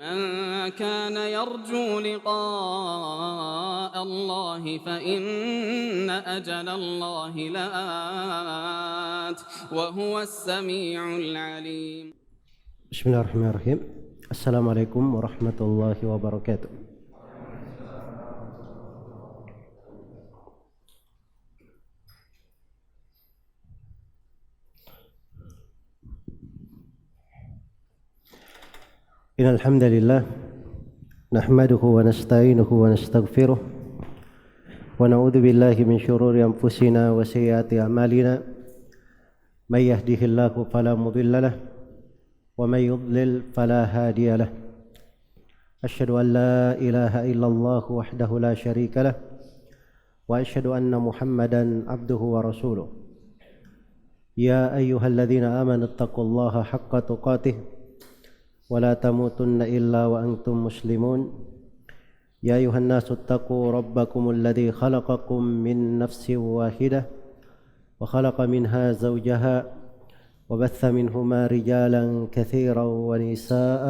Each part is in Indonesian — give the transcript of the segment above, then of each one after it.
من كان يرجو لقاء الله فإن أجل الله لآت وهو السميع العليم. بسم الله الرحمن الرحيم. السلام عليكم ورحمة الله وبركاته. إن الحمد لله نحمده ونستعينه ونستغفره ونعوذ بالله من شرور أنفسنا وسيئات أعمالنا من يهده الله فلا مضل له ومن يضلل فلا هادي له أشهد أن لا إله إلا الله وحده لا شريك له وأشهد أن محمدا عبده ورسوله يا أيها الذين آمنوا اتقوا الله حق تقاته ولا تموتن إلا وأنتم مسلمون يا أيها الناس اتقوا ربكم الذي خلقكم من نفس واحدة وخلق منها زوجها وبث منهما رجالا كثيرا ونساء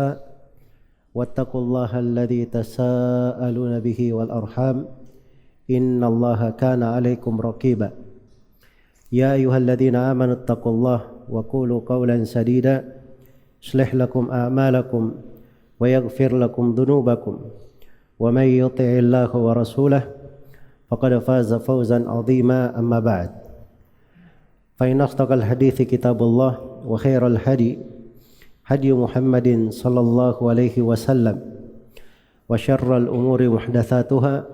واتقوا الله الذي تساءلون به والأرحام إن الله كان عليكم رقيبا يا أيها الذين آمنوا اتقوا الله وقولوا قولا سديدا يصلح لكم أعمالكم ويغفر لكم ذنوبكم ومن يطع الله ورسوله فقد فاز فوزا عظيما أما بعد فإن أصدق الحديث كتاب الله وخير الهدي هدي محمد صلى الله عليه وسلم وشر الأمور محدثاتها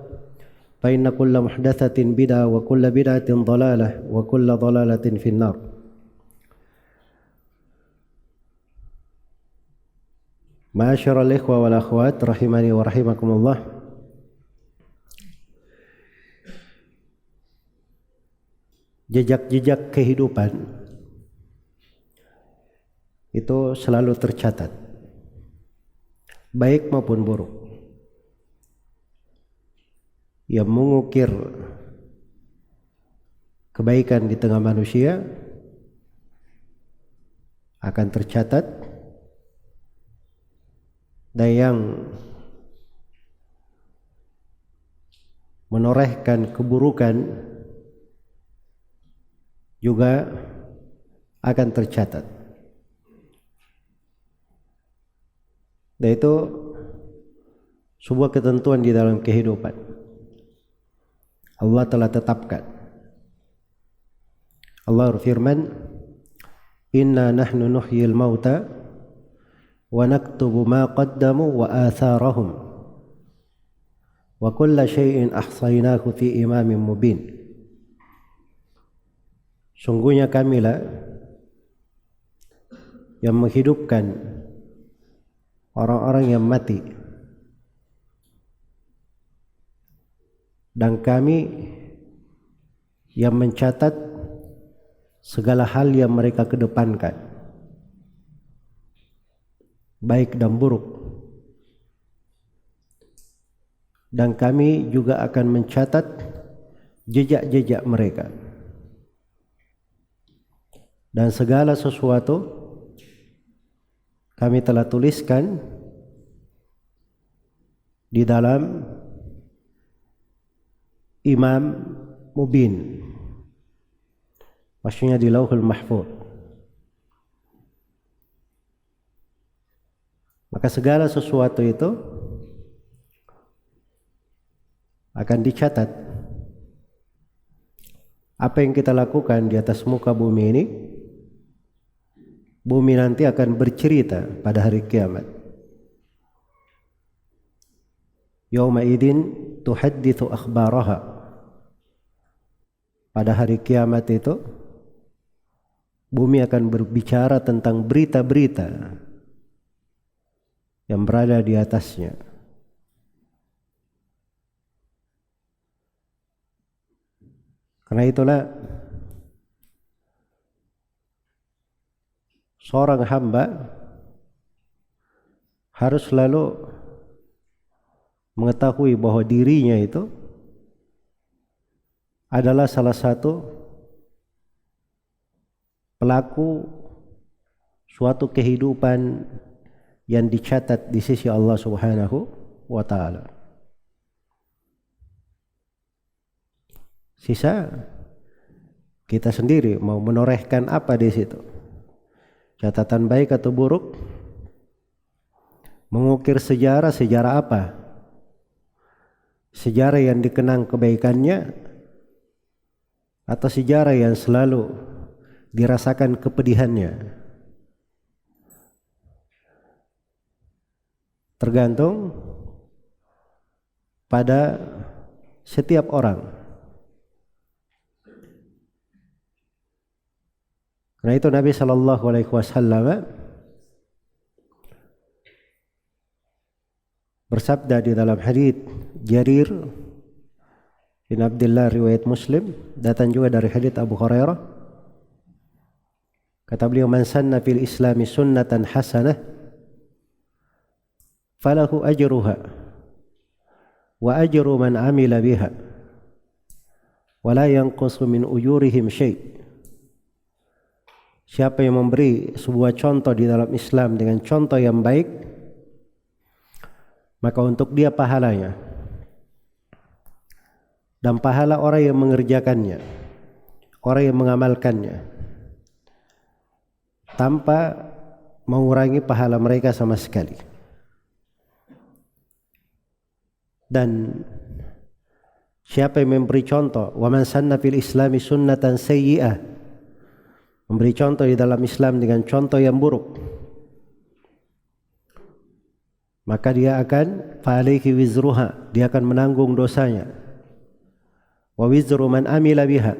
فإن كل محدثة بدعة وكل بدعة ضلالة وكل ضلالة في النار. Ma'asyiral ikhwa wal akhwat rahimani wa rahimakumullah. Jejak-jejak kehidupan itu selalu tercatat, baik maupun buruk. Yang mengukir kebaikan di tengah manusia akan tercatat, dan yang menorehkan keburukan juga akan tercatat. Dan itu sebuah ketentuan di dalam kehidupan. Allah telah tetapkan. Allah berfirman, "Inna nahnu nuhyil mauta wa naktubu ma qaddamu wa atharahum wa kulla syai'in ahsaynahu fi imamin mubin." Sungguhnya kamilah yang menghidupkan orang-orang yang mati, dan kami yang mencatat segala hal yang mereka kedepankan, baik dan buruk. Dan kami juga akan mencatat jejak-jejak mereka. Dan segala sesuatu kami telah tuliskan di dalam Imam Mubin, maksudnya di Lauhul Mahfuz. Maka segala sesuatu itu akan dicatat. Apa yang kita lakukan di atas muka bumi ini, bumi nanti akan bercerita pada hari kiamat. Yauma idzin tuhadditsu akhbaraha. Pada hari kiamat itu bumi akan berbicara tentang berita-berita yang berada di atasnya. Karena itulah seorang hamba harus selalu mengetahui bahwa dirinya itu adalah salah satu pelaku suatu kehidupan yang dicatat di sisi Allah Subhanahu wa taala. Sisa kita sendiri mau menorehkan apa di situ. Catatan baik atau buruk? Mengukir sejarah apa? Sejarah yang dikenang kebaikannya atau sejarah yang selalu dirasakan kepedihannya? Tergantung pada setiap orang. Karena itu Nabi sallallahu alaihi wasallam bersabda di dalam hadits Jarir bin Abdullah riwayat Muslim, datang juga dari hadits Abu Hurairah. Kata beliau, "Man sanna fil Islami sunnatan hasanah falahu ajruha wa ajru man amila biha wa la yanqusu min ujurihim syai'." Siapa yang memberi sebuah contoh di dalam Islam dengan contoh yang baik, maka untuk dia pahalanya dan pahala orang yang mengerjakannya, orang yang mengamalkannya, tanpa mengurangi pahala mereka sama sekali. Dan siapa yang memberi contoh, wa man sanna fil Islami sunnatan sayyi'ah, memberi contoh di dalam Islam dengan contoh yang buruk, maka dia akan fa'alaihi wizruha, dia akan menanggung dosanya, wa wizru man amila biha,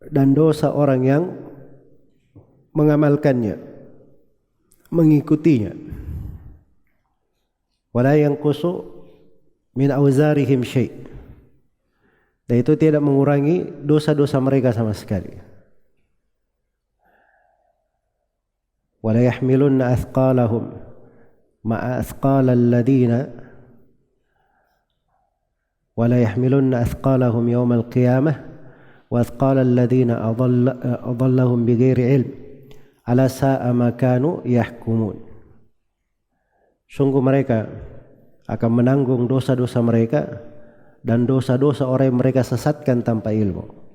dan dosa orang yang mengamalkannya, mengikutinya, wala yanqusu min auzarihim syai', dan itu tidak mengurangi dosa-dosa mereka sama sekali. Wala yahmilunna athqalahum ma'a athqalal ladina wala yahmilunna athqalahum yawmal qiyamah wa athqalal ladina adallahum bighairi ilm ala sa'a ma kanu yahkumun. Sungguh mereka akan menanggung dosa-dosa mereka dan dosa-dosa orang yang mereka sesatkan tanpa ilmu.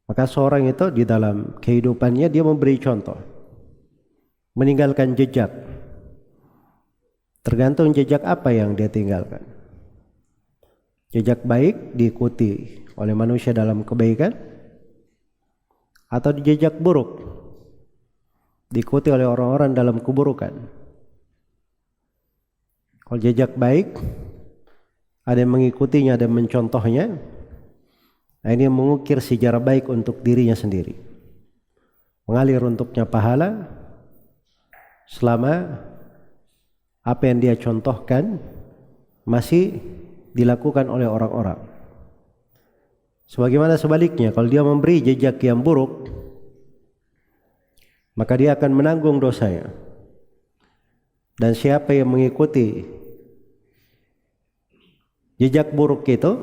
Maka seorang itu di dalam kehidupannya dia memberi contoh, meninggalkan jejak. Tergantung jejak apa yang dia tinggalkan. Jejak baik diikuti oleh manusia dalam kebaikan, atau jejak buruk diikuti oleh orang-orang dalam keburukan. Kalau jejak baik, ada yang mengikutinya, ada yang mencontohnya, nah ini mengukir sejarah baik untuk dirinya sendiri, mengalir untuknya pahala selama apa yang dia contohkan masih dilakukan oleh orang-orang. Sebagaimana sebaliknya, kalau dia memberi jejak yang buruk, maka dia akan menanggung dosanya. Dan siapa yang mengikuti jejak buruk itu,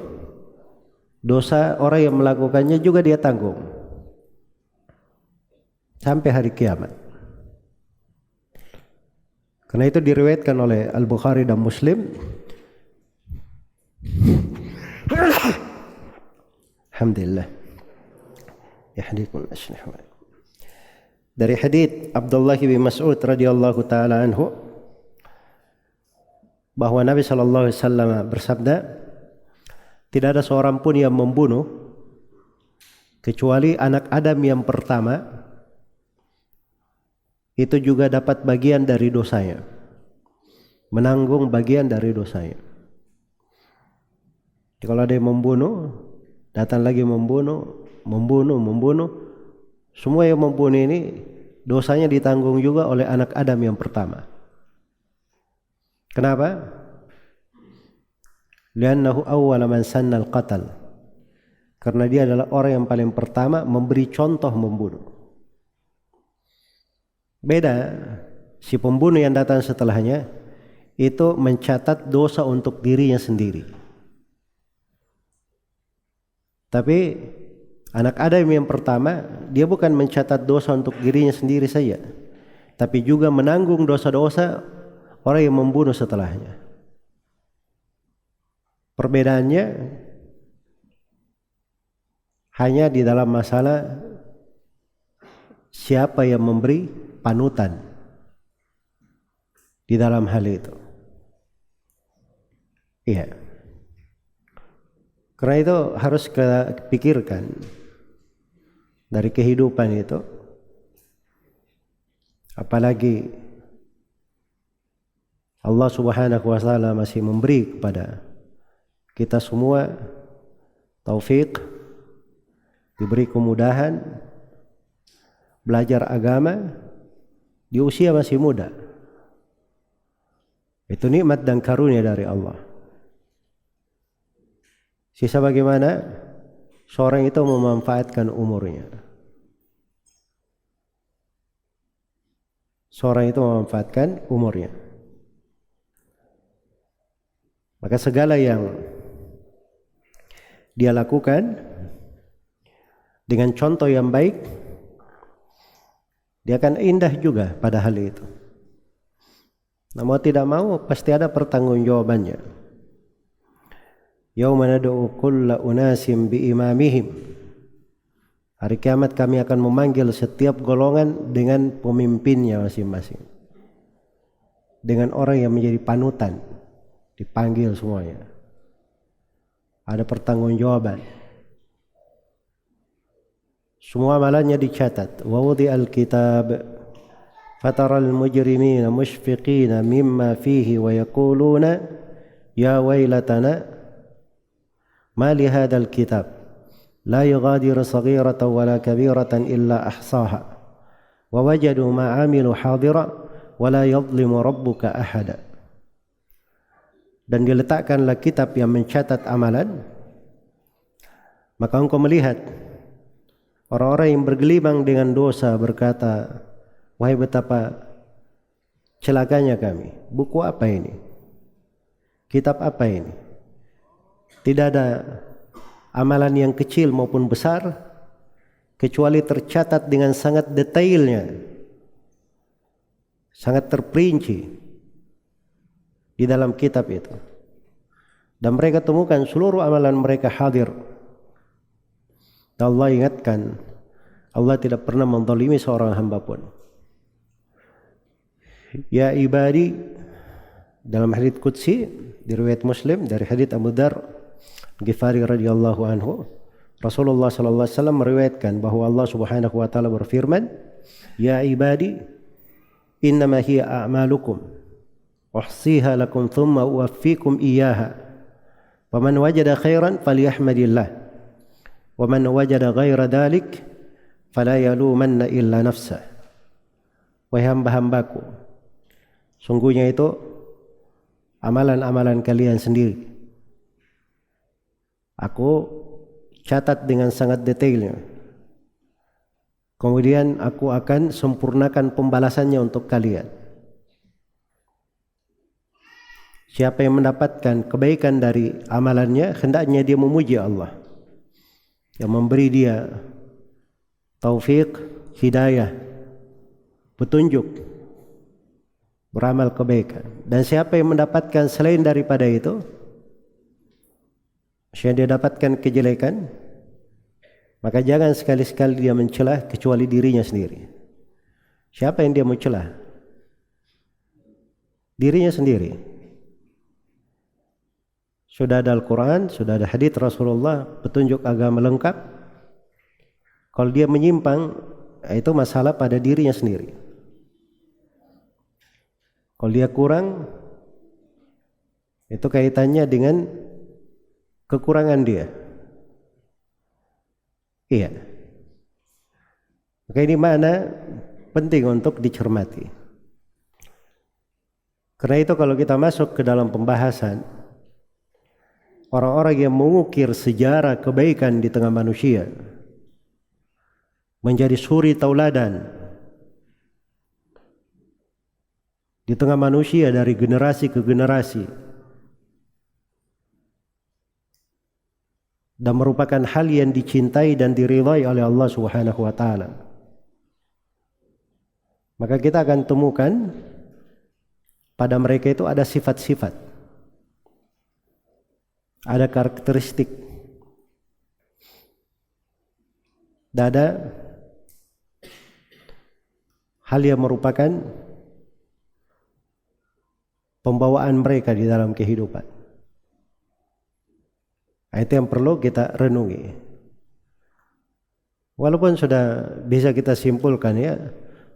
dosa orang yang melakukannya juga dia tanggung sampai hari kiamat. Karena itu diriwayatkan oleh Al-Bukhari dan Muslim. Alhamdulillah. Yahdikum asnah. Dari hadits Abdullah bin Mas'ud radhiyallahu taala anhu, bahwa Nabi sallallahu alaihi wasallam bersabda, tidak ada seorang pun yang membunuh kecuali anak Adam yang pertama itu juga dapat bagian dari dosanya, menanggung bagian dari dosanya. Jadi kalau ada yang membunuh, datang lagi membunuh, semua yang membunuh ini dosanya ditanggung juga oleh anak Adam yang pertama. Kenapa? Li'annahu awwala man sanna al-qatal. Karena dia adalah orang yang paling pertama memberi contoh membunuh. Beda si pembunuh yang datang setelahnya itu mencatat dosa untuk dirinya sendiri. Tapi Anak Adam yang pertama, dia bukan mencatat dosa untuk dirinya sendiri saja, tapi juga menanggung dosa-dosa orang yang membunuh setelahnya. Perbedaannya hanya di dalam masalah siapa yang memberi panutan di dalam hal itu. Iya. Karena itu harus kita pikirkan dari kehidupan itu. Apalagi Allah Subhanahu wa taala masih memberi kepada kita semua taufik, diberi kemudahan belajar agama di usia masih muda. Itu nikmat dan karunia dari Allah. Sisa bagaimana seorang itu memanfaatkan umurnya. Seorang itu memanfaatkan umurnya. Maka segala yang dia lakukan dengan contoh yang baik, dia akan indah juga pada hal itu. Namun tidak mau, pasti ada pertanggungjawabannya. Yauma nad'u kulla unasim biimamihim. Hari kiamat kami akan memanggil setiap golongan dengan pemimpinnya masing-masing. Dengan orang yang menjadi panutan, dipanggil semuanya. Ada pertanggungjawaban. Semua amalannya dicatat. Wa wudi'al kitab fataral mujrimina mushfiqina mimma fihi wa yaquluna ya wailatana ما لهذا الكتاب لا يغادر صغيرة ولا كبيرة إلا أحصاها ووجدوا ما عملوا حاضرا ولا يظلم ربك أحدا. Dan diletakkanlah kitab yang mencatat amalan, maka engkau melihat orang-orang yang bergelimang dengan dosa berkata, wahai betapa celakanya kami, buku apa ini, kitab apa ini. Tidak ada amalan yang kecil maupun besar kecuali tercatat dengan sangat detailnya, sangat terperinci di dalam kitab itu. Dan mereka temukan seluruh amalan mereka hadir. Dan Allah ingatkan, Allah tidak pernah menzalimi seorang hamba pun. Ya ibadi, dalam hadits qudsi di riwayat Muslim dari hadits Abu Dzar Ghifari radhiyallahu anhu, Rasulullah sallallahu alaihi wasallam meriwayatkan bahwa Allah Subhanahu wa taala berfirman, "Ya ibadi, innama hiya a'malukum uhsiha lakum thumma uwaffikum iyyaha. Faman wajada khairan falyahmadillah, wa man wajada ghaira dhalik fala yalumanna illa nafsah." Wahai hamba-hambaku, sungguhnya itu amalan-amalan kalian sendiri. Aku catat dengan sangat detailnya. Kemudian aku akan sempurnakan pembalasannya untuk kalian. Siapa yang mendapatkan kebaikan dari amalannya, hendaknya dia memuji Allah yang memberi dia taufik, hidayah, petunjuk beramal kebaikan. Dan siapa yang mendapatkan selain daripada itu, yang dia dapatkan kejelekan, maka jangan sekali-sekali dia mencelah kecuali dirinya sendiri. Siapa yang dia mau celah? Dirinya sendiri. Sudah ada Al-Quran, sudah ada hadits Rasulullah, petunjuk agama lengkap. Kalau dia menyimpang, itu masalah pada dirinya sendiri. Kalau dia kurang, itu kaitannya dengan kekurangan dia. Iya. Maka ini mana penting untuk dicermati. Karena itu kalau kita masuk ke dalam pembahasan orang-orang yang mengukir sejarah kebaikan di tengah manusia, menjadi suri tauladan di tengah manusia dari generasi ke generasi, dan merupakan hal yang dicintai dan diridhai oleh Allah Subhanahu wa taala. Maka kita akan temukan pada mereka itu ada sifat-sifat, ada karakteristik, dan ada hal yang merupakan pembawaan mereka di dalam kehidupan. Itu yang perlu kita renungi. Walaupun sudah bisa kita simpulkan ya,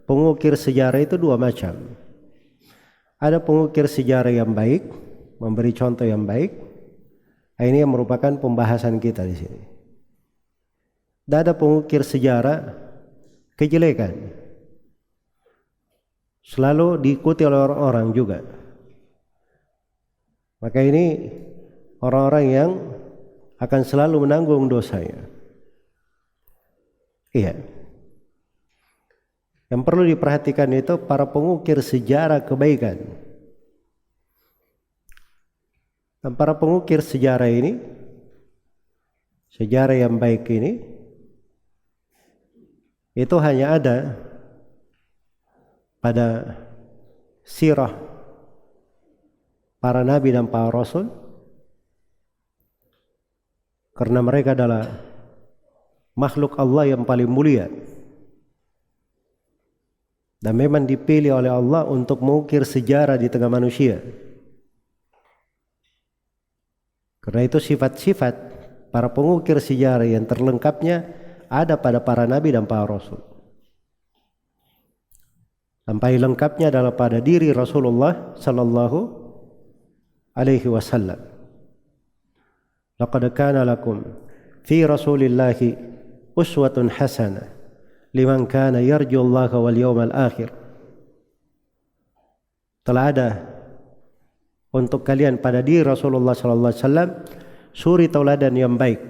pengukir sejarah itu dua macam. Ada pengukir sejarah yang baik, memberi contoh yang baik. Ini yang merupakan pembahasan kita di sini. Dan ada pengukir sejarah kejelekan, selalu diikuti oleh orang-orang juga. Maka ini orang-orang yang akan selalu menanggung dosanya. Iya. Yang perlu diperhatikan itu para pengukir sejarah kebaikan. Dan para pengukir sejarah ini, sejarah yang baik ini, itu hanya ada pada sirah para nabi dan para rasul, karena mereka adalah makhluk Allah yang paling mulia dan memang dipilih oleh Allah untuk mengukir sejarah di tengah manusia. Karena itu sifat-sifat para pengukir sejarah yang terlengkapnya ada pada para nabi dan para rasul. Sampai lengkapnya adalah pada diri Rasulullah sallallahu alaihi wasallam. Laqad kana lakum fi Rasulillahi uswatun hasanah liman kana yarjullaha wal yawmal akhir. Telah ada untuk kalian pada diri Rasulullah sallallahu alaihi wasallam suri tauladan yang baik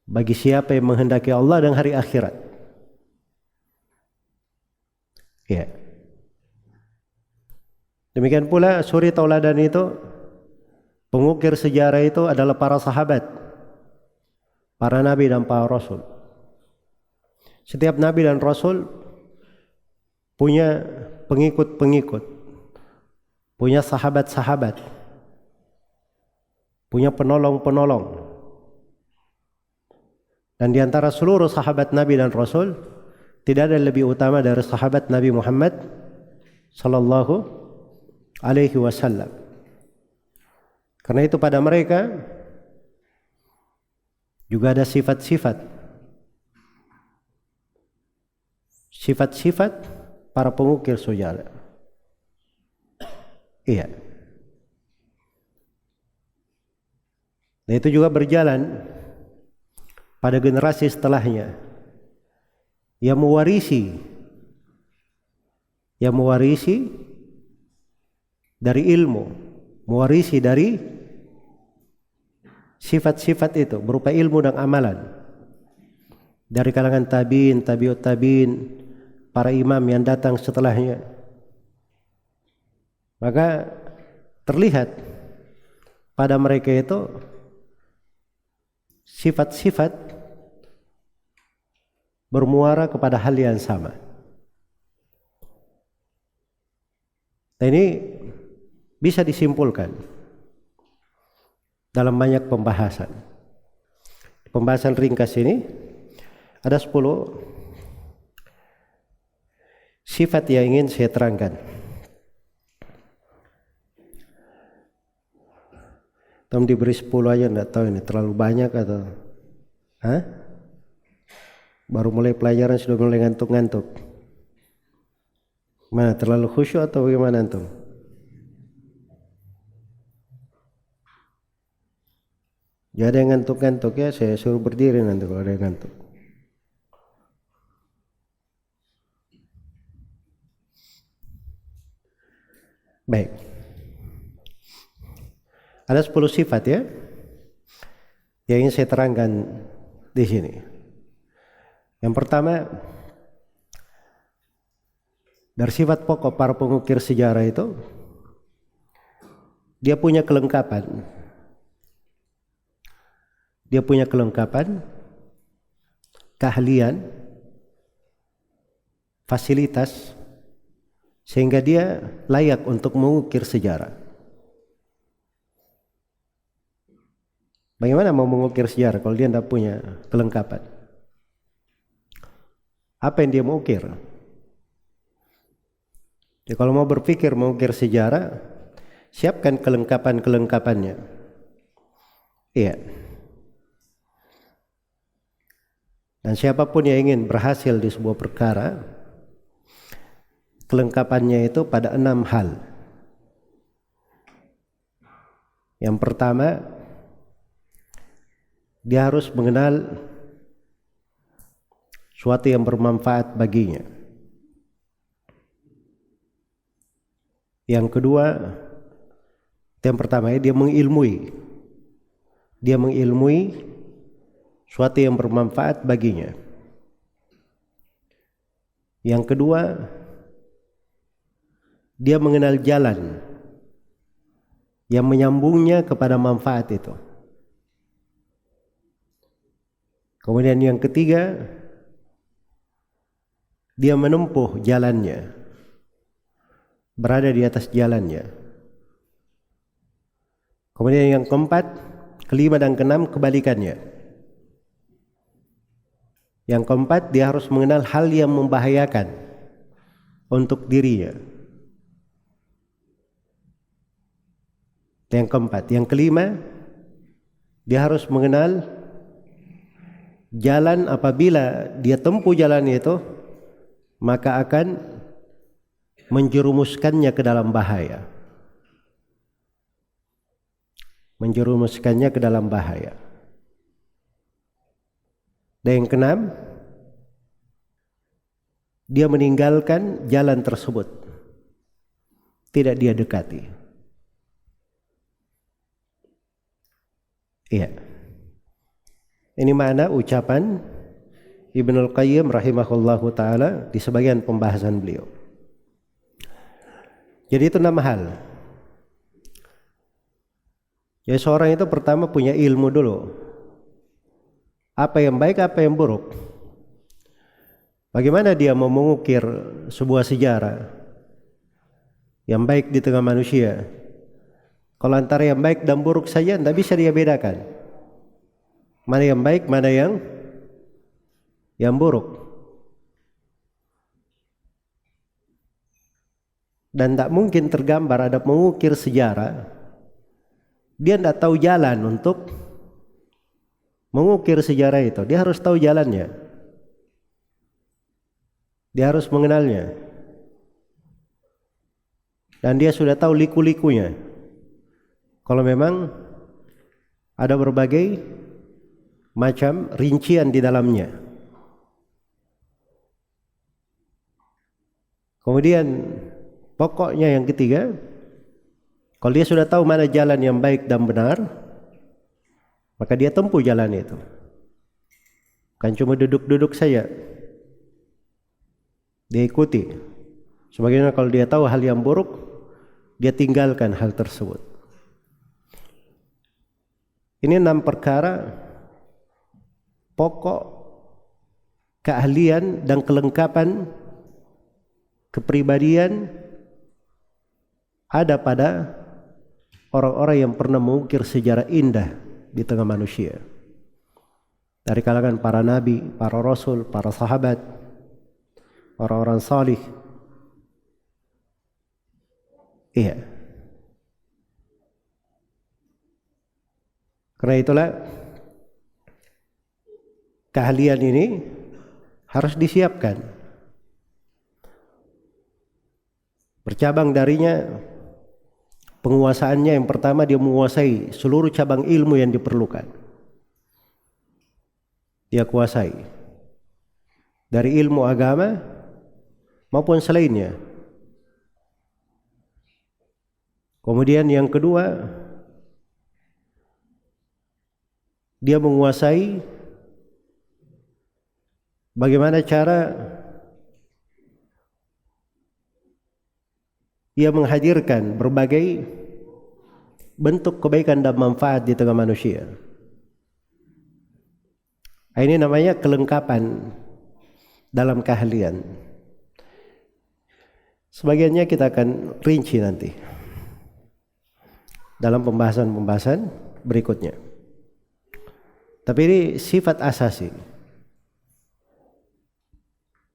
bagi siapa yang menghendaki Allah dan hari akhirat. Ya. Demikian pula suri tauladan itu, pengukir sejarah itu adalah para sahabat, para nabi dan para rasul. Setiap nabi dan rasul punya pengikut-pengikut, punya sahabat-sahabat, punya penolong-penolong. Dan di antara seluruh sahabat nabi dan rasul, tidak ada lebih utama dari sahabat Nabi Muhammad sallallahu alaihi wasallam. Karena itu pada mereka juga ada sifat-sifat para pengukir sejarah. Iya. Dan itu juga berjalan pada generasi setelahnya yang mewarisi dari ilmu, mewarisi dari sifat-sifat itu berupa ilmu dan amalan dari kalangan tabi'in, tabi'ut tabi'in, para imam yang datang setelahnya. Maka terlihat pada mereka itu sifat-sifat bermuara kepada hal yang sama. Dan ini bisa disimpulkan dalam banyak pembahasan. Pembahasan ringkas ini ada 10 sifat yang ingin saya terangkan. Tom diberi 10 aja, enggak tahu ini terlalu banyak atau baru mulai pelajaran sudah mulai ngantuk-ngantuk. Mana, terlalu khusyuk atau bagaimana antum? Ya ada yang ngantuk-ngantuk ya, saya suruh berdiri nanti kalau ada yang ngantuk. Baik. Ada 10 sifat ya yang ingin saya terangkan di sini. Yang pertama, dari sifat pokok para pengukir sejarah itu, dia punya kelengkapan dia punya kelengkapan, keahlian, fasilitas, sehingga dia layak untuk mengukir sejarah. Bagaimana mau mengukir sejarah kalau dia tidak punya kelengkapan? Apa yang dia mau ukir? Ya, kalau mau berpikir mengukir sejarah, siapkan kelengkapan-kelengkapannya. Iya. Dan siapapun yang ingin berhasil di sebuah perkara, kelengkapannya itu pada 6 hal. Yang pertama, dia harus mengenal suatu yang bermanfaat baginya. Yang kedua, yang pertama dia mengilmui. Dia mengilmui suatu yang bermanfaat baginya. Yang kedua, dia mengenal jalan yang menyambungnya kepada manfaat itu. Kemudian yang ketiga, dia menempuh jalannya, berada di atas jalannya. Kemudian yang keempat, kelima dan keenam kebalikannya. Yang keempat, dia harus mengenal hal yang membahayakan untuk dirinya. Yang keempat, yang kelima, dia harus mengenal jalan apabila dia tempuh jalan itu, maka akan menjerumuskannya ke dalam bahaya. Menjerumuskannya ke dalam bahaya. Dan yang keenam, dia meninggalkan jalan tersebut, tidak dia dekati. Iya. Ini makna ucapan Ibnul Qayyim rahimahullahu ta'ala di sebagian pembahasan beliau. Jadi itu 6 hal. Jadi seorang itu pertama punya ilmu dulu. Apa yang baik, apa yang buruk. Bagaimana dia mau mengukir sebuah sejarah yang baik di tengah manusia. Kalau antara yang baik dan buruk saja tidak bisa dia bedakan. Mana yang baik, mana yang buruk. Dan tak mungkin tergambar ada mengukir sejarah, dia tidak tahu jalan untuk mengukir sejarah itu. Dia harus tahu jalannya. Dia harus mengenalnya. Dan dia sudah tahu liku-likunya. Kalau memang ada berbagai macam rincian di dalamnya. Kemudian pokoknya yang ketiga, kalau dia sudah tahu mana jalan yang baik dan benar, maka dia tempuh jalan itu. Bukan cuma duduk-duduk saja, dia ikuti. Sebagaimana kalau dia tahu hal yang buruk, dia tinggalkan hal tersebut. Ini 6 perkara pokok keahlian dan kelengkapan kepribadian ada pada orang-orang yang pernah mengukir sejarah indah di tengah manusia. Dari kalangan para nabi, para rasul, para sahabat, orang-orang salih. Iya. Karena itulah keahlian ini harus disiapkan. Bercabang darinya penguasaannya, yang pertama dia menguasai seluruh cabang ilmu yang diperlukan. Dia kuasai dari ilmu agama maupun selainnya. Kemudian yang kedua, dia menguasai bagaimana cara ia menghadirkan berbagai bentuk kebaikan dan manfaat di tengah manusia. Ini namanya kelengkapan dalam keahlian. Sebagiannya kita akan rinci nanti dalam pembahasan-pembahasan berikutnya. Tapi ini sifat asasi,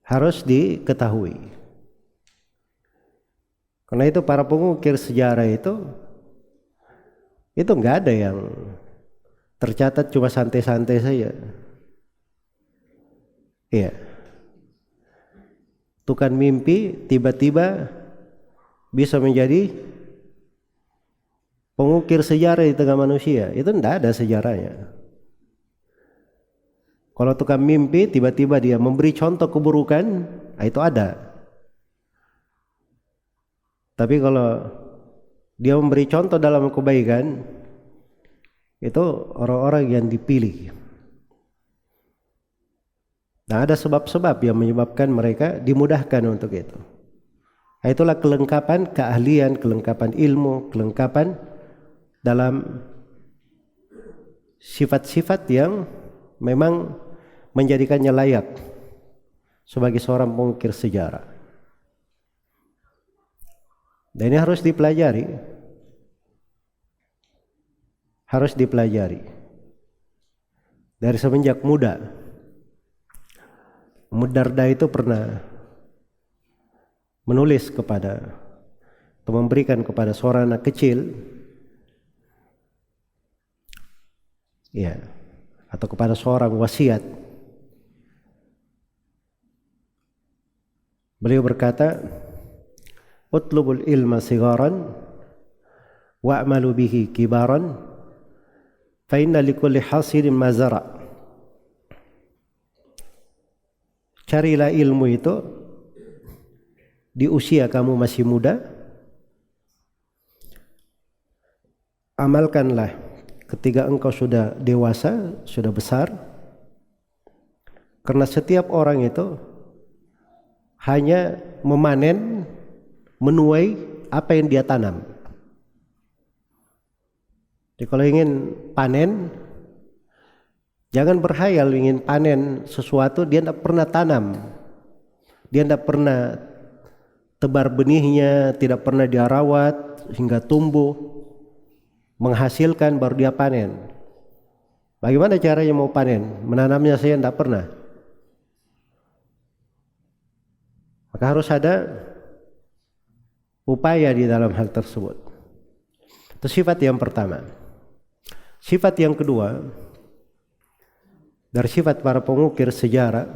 harus diketahui. Karena itu para pengukir sejarah itu nggak ada yang tercatat cuma santai-santai saja. Iya. Tukang mimpi tiba-tiba bisa menjadi pengukir sejarah di tengah manusia. Itu tidak ada sejarahnya. Kalau tukang mimpi tiba-tiba dia memberi contoh keburukan, itu ada. Tapi kalau dia memberi contoh dalam kebaikan, itu orang-orang yang dipilih. Nah, ada sebab-sebab yang menyebabkan mereka dimudahkan untuk itu. Itulah kelengkapan keahlian, kelengkapan ilmu, kelengkapan dalam sifat-sifat yang memang menjadikannya layak sebagai seorang pengukir sejarah. Dan ini harus dipelajari. Harus dipelajari dari semenjak muda. Darda itu pernah menulis kepada atau memberikan kepada seorang anak kecil, ya, atau kepada seorang wasiat. Beliau berkata, "Utlubul ilma sigaran wa'malu bihi kibaran, fa inna likulli hasilin mazara." Carilah ilmu itu di usia kamu masih muda, amalkanlah ketika engkau sudah dewasa, sudah besar, karena setiap orang itu hanya memanen, menuai apa yang dia tanam. Jadi kalau ingin panen, jangan berhayal ingin panen sesuatu dia tidak pernah tanam, dia tidak pernah tebar benihnya, tidak pernah dia rawat hingga tumbuh, menghasilkan baru dia panen. Bagaimana caranya mau panen? Menanamnya saya tidak pernah. Maka harus ada upaya di dalam hal tersebut. Itu sifat yang pertama. Sifat yang kedua, dari sifat para pengukir sejarah,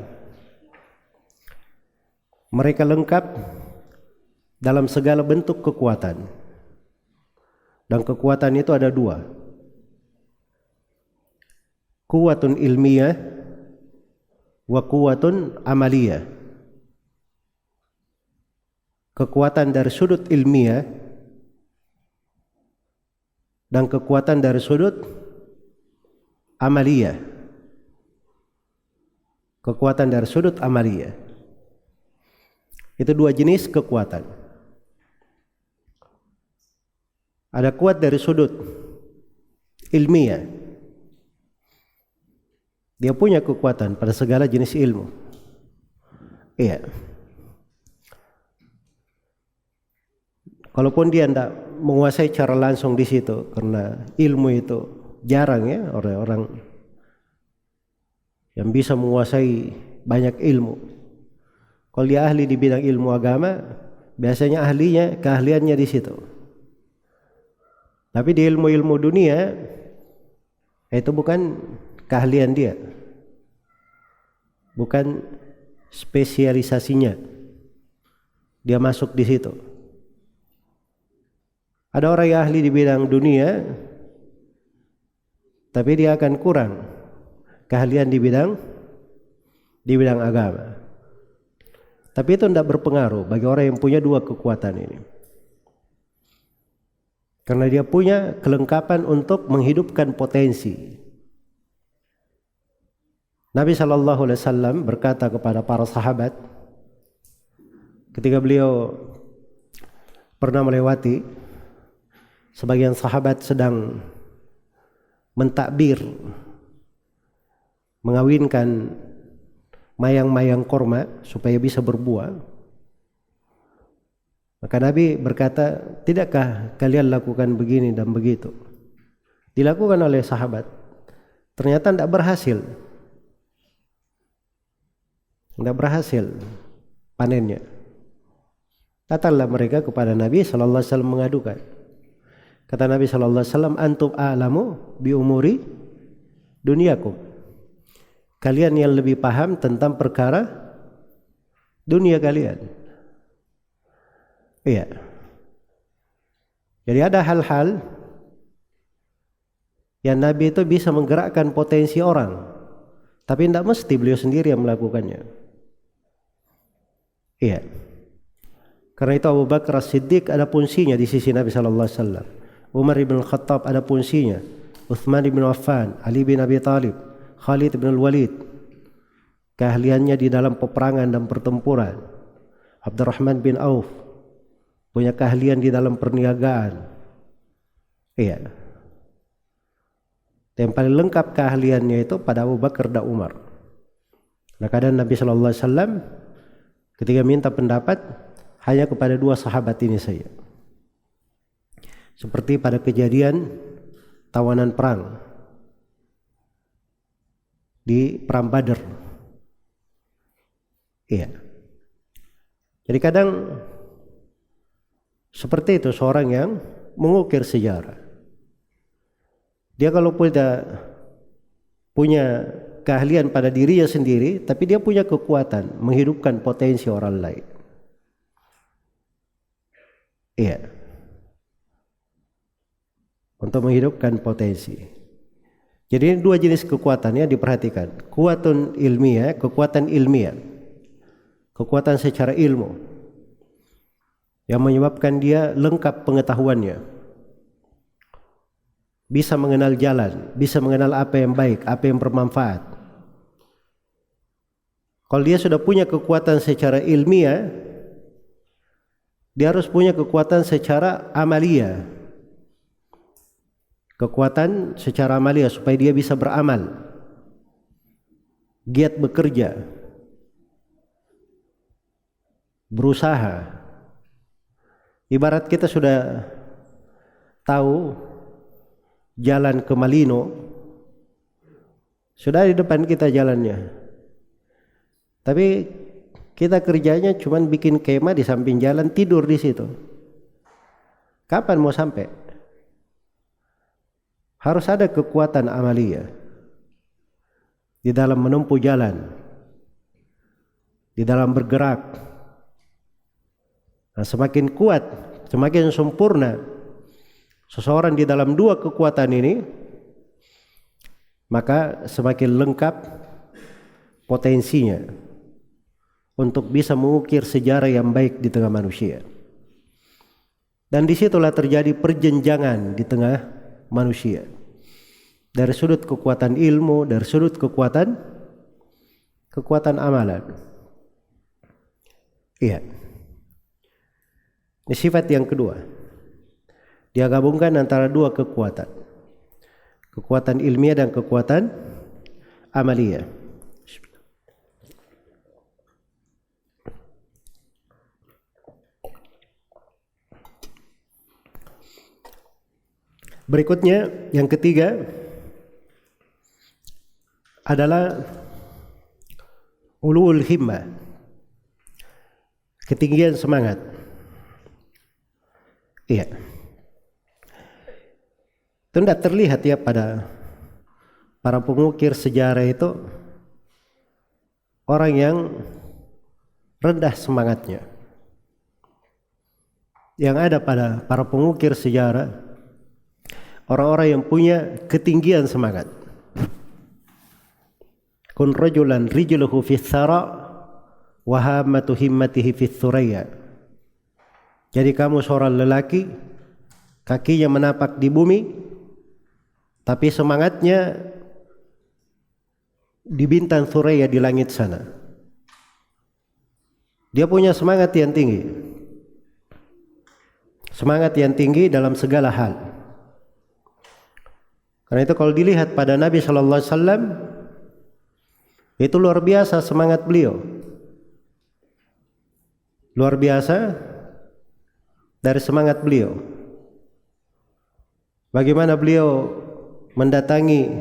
mereka lengkap dalam segala bentuk kekuatan. Dan kekuatan itu ada dua. Quwwatun ilmiyah wa quwwatun amaliyah. Kekuatan dari sudut ilmiah dan kekuatan dari sudut amaliyah. Kekuatan dari sudut amaliyah. Itu dua jenis kekuatan. Ada kuat dari sudut ilmiah. Dia punya kekuatan pada segala jenis ilmu. Iya. Kalaupun dia tidak menguasai cara langsung di situ, karena ilmu itu jarang ya orang-orang yang bisa menguasai banyak ilmu. Kalau dia ahli di bidang ilmu agama, biasanya keahliannya di situ. Tapi di ilmu-ilmu dunia, itu bukan keahlian dia, bukan spesialisasinya. Dia masuk di situ. Ada orang yang ahli di bidang dunia, tapi dia akan kurang keahlian di bidang agama. Tapi itu tidak berpengaruh bagi orang yang punya dua kekuatan ini. Karena dia punya kelengkapan untuk menghidupkan potensi. Nabi SAW berkata kepada para sahabat ketika beliau pernah melewati sebagian sahabat sedang mentakbir mengawinkan mayang-mayang korma supaya bisa berbuah. Maka Nabi berkata, tidakkah kalian lakukan begini dan begitu? Dilakukan oleh sahabat. Ternyata tidak berhasil. Tidak berhasil panennya. Datanglah mereka kepada Nabi sallallahu alaihi wasallam mengadukan. Kata Nabi sallallahu alaihi wasallam, antum a'lamu bi umuri dunyakum. Kalian yang lebih paham tentang perkara dunia kalian. Iya. Jadi ada hal-hal yang Nabi itu bisa menggerakkan potensi orang, tapi tidak mesti beliau sendiri yang melakukannya. Iya. Karena itu Abu Bakar As-Siddiq ada fungsinya di sisi Nabi sallallahu alaihi wasallam. Umar ibn Khattab ada fungsinya. Uthman ibn Affan, Ali bin Abi Thalib, Khalid bin Walid. Keahliannya di dalam peperangan dan pertempuran. Abdurrahman bin Auf punya keahlian di dalam perniagaan. Iya. Yang paling lengkap keahliannya itu pada Abu Bakar dan Umar. Nah, kadang Nabi sallallahu alaihi wasallam ketika minta pendapat hanya kepada dua sahabat ini saja. Seperti pada kejadian tawanan perang di perang Badar. Iya. Jadi kadang seperti itu seorang yang mengukir sejarah. Dia kalau punya keahlian pada dirinya sendiri, tapi dia punya kekuatan menghidupkan potensi orang lain. Iya. Untuk menghidupkan potensi. Jadi dua jenis kekuatannya diperhatikan. Kuatun ilmiah, kekuatan ilmiah. Kekuatan secara ilmu. Yang menyebabkan dia lengkap pengetahuannya. Bisa mengenal jalan, bisa mengenal apa yang baik, apa yang bermanfaat. Kalau dia sudah punya kekuatan secara ilmiah, dia harus punya kekuatan secara amalia. Kekuatan secara amalia supaya dia bisa beramal. Giat bekerja. Berusaha. Ibarat kita sudah tahu jalan ke Malino, sudah di depan kita jalannya. Tapi kita kerjanya cuma bikin kemah di samping jalan, tidur di situ. Kapan mau sampai? Harus ada kekuatan amalia di dalam menempuh jalan, di dalam bergerak. Nah, semakin kuat, semakin sempurna seseorang di dalam dua kekuatan ini, maka semakin lengkap potensinya untuk bisa mengukir sejarah yang baik di tengah manusia. Dan disitulah terjadi perjenjangan di tengah manusia. Dari sudut kekuatan ilmu, dari sudut kekuatan amalan. Iya. Ini sifat yang kedua. Dia gabungkan antara dua kekuatan. Kekuatan ilmiah dan kekuatan amalia. Berikutnya, yang ketiga adalah ulul himmah. Ketinggian semangat. Iya. Itu tidak terlihat ya pada para pengukir sejarah itu orang yang rendah semangatnya. Yang ada pada para pengukir sejarah orang-orang yang punya ketinggian semangat. Kun rajulan rijluhu fis thara wa hammatu himmatihi fis thuraya. Jadi kamu seorang lelaki, kakinya menapak di bumi, tapi semangatnya di bintang Thuraya di langit sana. Dia punya semangat yang tinggi. Semangat yang tinggi dalam segala hal. Karena itu kalau dilihat pada Nabi sallallahu alaihi wasallam, Itu luar biasa semangat beliau. Luar biasa dari semangat beliau. Bagaimana beliau mendatangi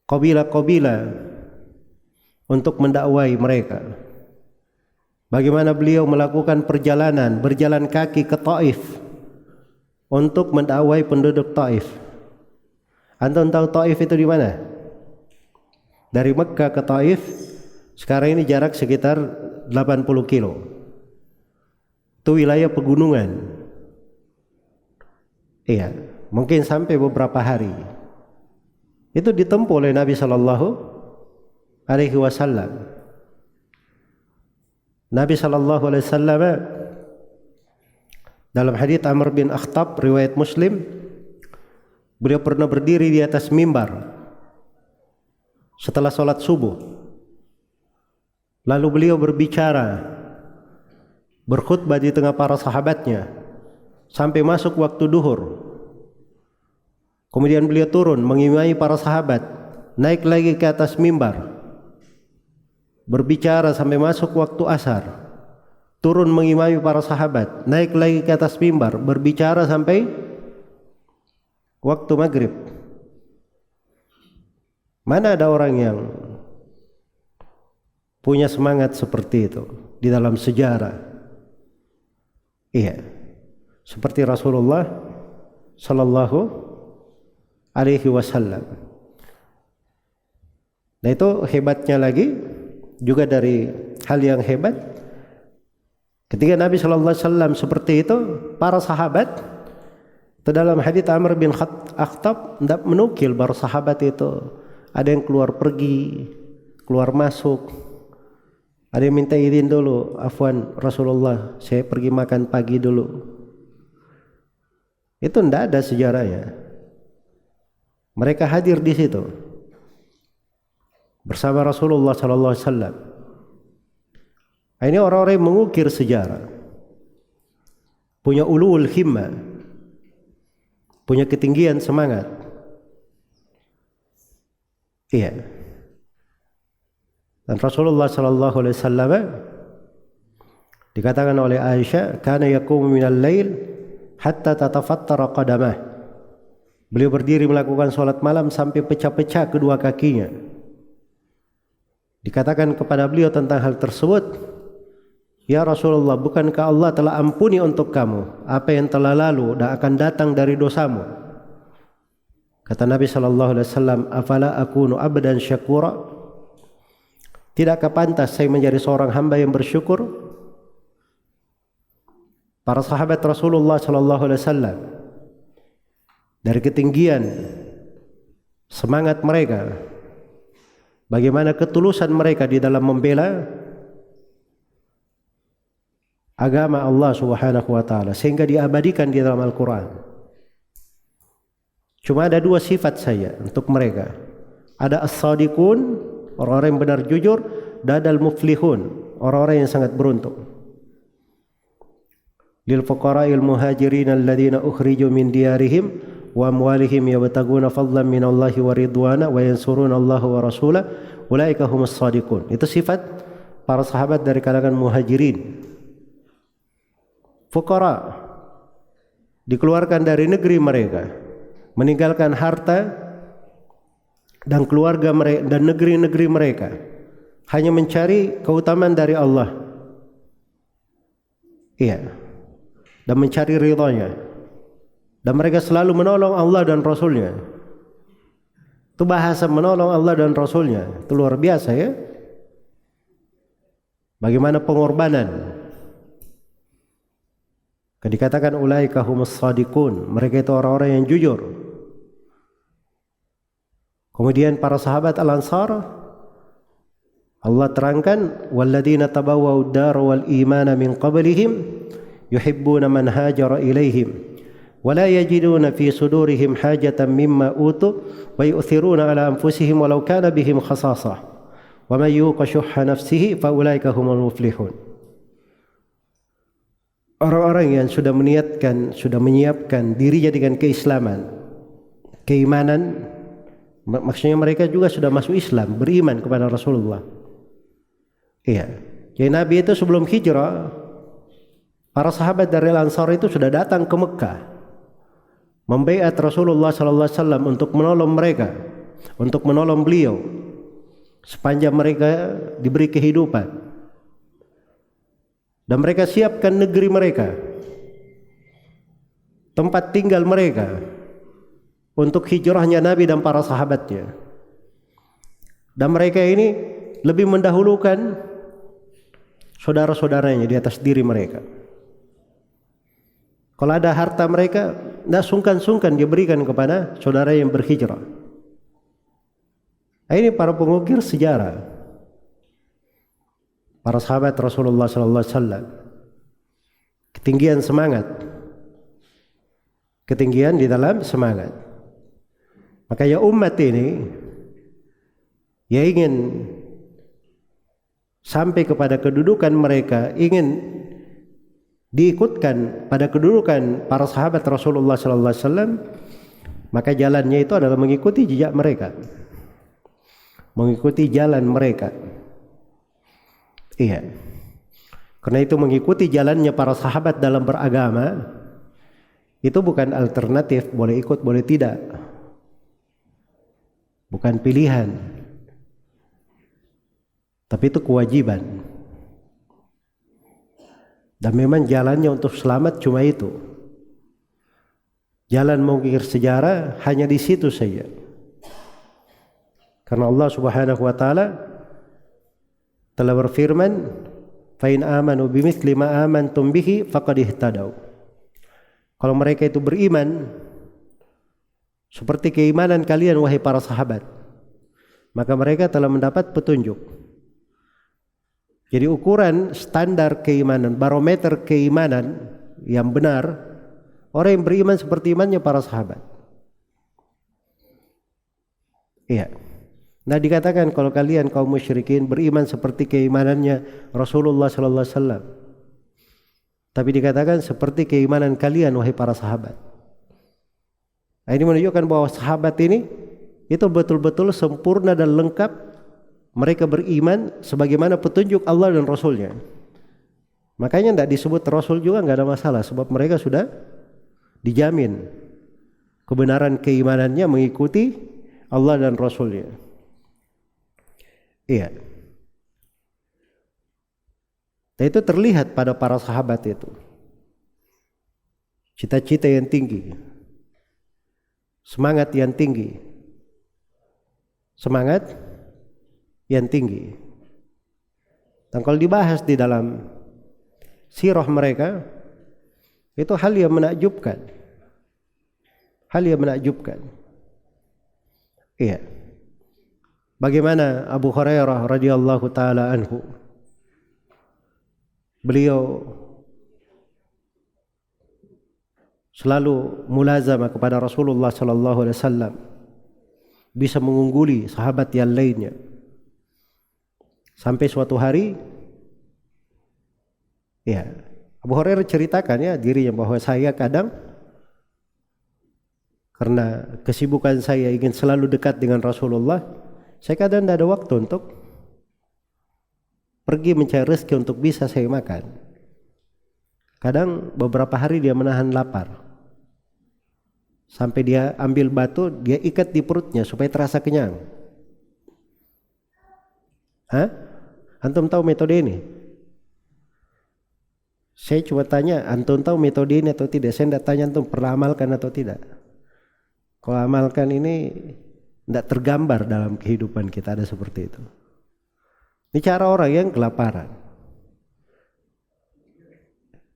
kabilah-kabilah untuk mendakwai mereka. Bagaimana beliau melakukan perjalanan, berjalan kaki ke Taif untuk mendakwai penduduk Taif. Antum tahu Taif itu di mana? Dari Mekah ke Taif sekarang ini jarak sekitar 80 kilo. Itu wilayah pegunungan. Iya, mungkin sampai beberapa hari. Itu ditempuh oleh Nabi sallallahu alaihi wasallam. Nabi sallallahu alaihi wasallam dalam hadits Amr bin Akhtab riwayat Muslim, beliau pernah berdiri di atas mimbar setelah sholat subuh. Lalu beliau berbicara, berkhutbah di tengah para sahabatnya sampai masuk waktu duhur. Kemudian beliau turun mengimami para sahabat, naik lagi ke atas mimbar, berbicara sampai masuk waktu asar. Turun mengimami para sahabat, naik lagi ke atas mimbar, berbicara sampai waktu maghrib. Mana ada orang yang punya semangat seperti itu di dalam sejarah? Iya, seperti Rasulullah sallallahu alaihi wasallam. Nah, itu hebatnya lagi juga dari hal yang hebat. Ketika Nabi sallallahu alaihi wasallam seperti itu, para sahabat itu dalam hadits Amr bin Akhtab tidak menukil para sahabat itu ada yang keluar pergi, keluar masuk. Ada yang minta izin dulu, afwan Rasulullah, saya pergi makan pagi dulu. Itu tidak ada sejarahnya. Mereka hadir di situ bersama Rasulullah sallallahu alaihi wasallam. Ini orang-orang yang mengukir sejarah, punya ulul himmah, punya ketinggian semangat. Iya. Dan Rasulullah sallallahu alaihi wasallam dikatakan oleh Aisyah, kana yaqumu minal lail hatta tatafattara qadamah. Beliau berdiri melakukan sholat malam sampai pecah-pecah kedua kakinya. Dikatakan kepada beliau tentang hal tersebut, ya Rasulullah, bukankah Allah telah ampuni untuk kamu apa yang telah lalu dan akan datang dari dosamu? Kata Nabi sallallahu alaihi wasallam, afala akunu abdan syakura? Tidakkah pantas saya menjadi seorang hamba yang bersyukur? Para sahabat Rasulullah sallallahu alaihi wasallam dari ketinggian semangat mereka, bagaimana ketulusan mereka di dalam membela agama Allah Subhanahu wa taala sehingga diabadikan di dalam Al-Qur'an. Cuma ada dua sifat saja untuk mereka. Ada as-sadiqun, orang-orang yang benar jujur, dan al-muflihun, orang-orang yang sangat beruntung. Lil fuqara'il muhajirin alladziina ukhriju min diyarihim wa amwalihim yabtaguna fadlan minallahi wa ridwana wa yansuruna Allah wa rasulahu ulaika humus shadiqun. Itu sifat para sahabat dari kalangan muhajirin. Fuqara dikeluarkan dari negeri mereka, meninggalkan harta dan keluarga mereka dan negeri-negeri mereka, hanya mencari keutamaan dari Allah. Iya. Dan mencari ridhanya. Dan mereka selalu menolong Allah dan Rasulnya. Itu bahasa menolong Allah dan Rasulnya. Itu luar biasa ya. Bagaimana pengorbanan. Dikatakan ulaika humus shadiqun, mereka itu orang-orang yang jujur. Kemudian para sahabat Al-Ansar, Allah terangkan walladzina tabawwa'ud dar wal imana min qablihim yuhibbuna man hajara ilaihim ولا يجدون في صدورهم حاجة مما أوتوا ويؤثرون على أنفسهم ولو كان بهم خصاصة ومن يوق شح نفسه فأولئك هم المفلحون. Orang-orang yang sudah meniatkan, sudah menyiapkan dirinya dengan keislaman, keimanan, Maksudnya mereka juga sudah masuk Islam, beriman kepada Rasulullah. Iya. Jadi Nabi itu sebelum hijrah, para sahabat dari Ansar itu sudah datang ke Mekah, membaiat Rasulullah sallallahu alaihi wasallam untuk menolong mereka, untuk menolong beliau sepanjang mereka diberi kehidupan. Dan mereka siapkan negeri mereka, tempat tinggal mereka untuk hijrahnya Nabi dan para sahabatnya. Dan mereka ini lebih mendahulukan saudara-saudaranya di atas diri mereka. Kalau ada harta mereka, tidak sungkan-sungkan dia berikan kepada saudara yang berhijrah. Ini para pengukir sejarah, para sahabat Rasulullah sallallahu alaihi wasallam. Ketinggian semangat, ketinggian di dalam semangat. Makanya umat ini ya ingin sampai kepada kedudukan mereka, ingin diikutkan pada kedudukan para sahabat Rasulullah sallallahu alaihi wasallam, maka jalannya itu adalah mengikuti jejak mereka, mengikuti jalan mereka. Iya. Karena itu mengikuti jalannya para sahabat dalam beragama itu bukan alternatif, boleh ikut boleh tidak, bukan pilihan, tapi itu kewajiban. Dan memang jalannya untuk selamat cuma itu. Jalan mengukir sejarah hanya di situ saja. Karena Allah Subhanahu wa taala telah berfirman, "Fa in amanu bimithli ma amantum bihi faqad ihtadaw." Kalau mereka itu beriman seperti keimanan kalian wahai para sahabat, maka mereka telah mendapat petunjuk. Jadi ukuran standar keimanan, barometer keimanan yang benar, orang yang beriman seperti imannya para sahabat. Iya. Nah dikatakan kalau kalian kaum musyrikin beriman seperti keimanannya Rasulullah sallallahu alaihi wasallam. Tapi dikatakan seperti keimanan kalian wahai para sahabat. Nah, ini menunjukkan bahwa sahabat ini itu betul-betul sempurna dan lengkap. Mereka beriman sebagaimana petunjuk Allah dan Rasulnya. Makanya tidak disebut Rasul juga nggak ada masalah, sebab mereka sudah dijamin kebenaran keimanannya mengikuti Allah dan Rasulnya. Iya. Dan itu terlihat pada para sahabat itu. Cita-cita yang tinggi, semangat yang tinggi, semangat yang tinggi. Dan kalau dibahas di dalam sirah mereka, itu hal yang menakjubkan. Hal yang menakjubkan. Iya. Bagaimana Abu Hurairah radhiyallahu taala anhu, beliau selalu mulazamah kepada Rasulullah sallallahu alaihi wasallam, bisa mengungguli sahabat yang lainnya. Sampai suatu hari, ya, Abu Hurairah ceritakan ya dirinya bahwa saya kadang karena kesibukan saya ingin selalu dekat dengan Rasulullah, saya kadang tidak ada waktu untuk pergi mencari rezeki untuk bisa saya makan. Kadang beberapa hari dia menahan lapar, sampai dia ambil batu, dia ikat di perutnya supaya terasa kenyang. Hah? Antum tahu metode ini? Saya cuma tanya, antum tahu metode ini atau tidak? Saya tidak tanya antum pernah amalkan atau tidak. Kalau amalkan ini tidak tergambar dalam kehidupan kita ada seperti itu. Ini cara orang yang kelaparan.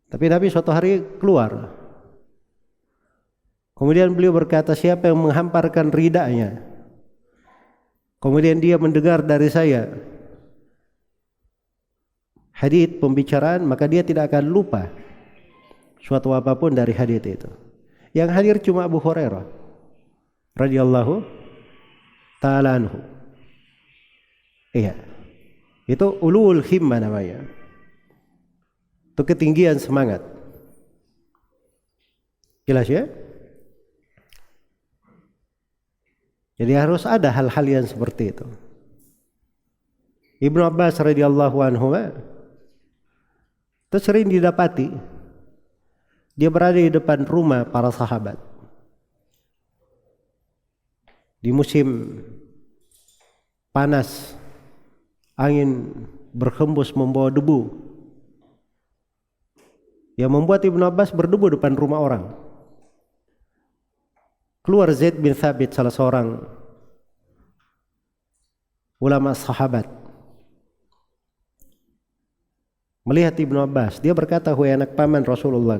Tapi Nabi suatu hari keluar. Kemudian beliau berkata, siapa yang menghamparkan ridanya? Kemudian dia mendengar dari saya hadits pembicaraan, maka dia tidak akan lupa suatu apapun dari hadits itu. Yang hadir cuma Abu Hurairah radhiyallahu ta'ala anhu. Iya. Itu ulul himmah namanya. Itu ketinggian semangat. Jelas ya? Jadi harus ada hal-hal yang seperti itu. Ibnu Abbas radhiyallahu anhu itu sering didapati dia berada di depan rumah para sahabat di musim panas, angin berhembus membawa debu yang membuat Ibnu Abbas berdebu depan rumah orang. Keluar Zaid bin Thabit, salah seorang ulama sahabat, melihat Ibnu Abbas. Dia berkata, "Wahai anak paman Rasulullah,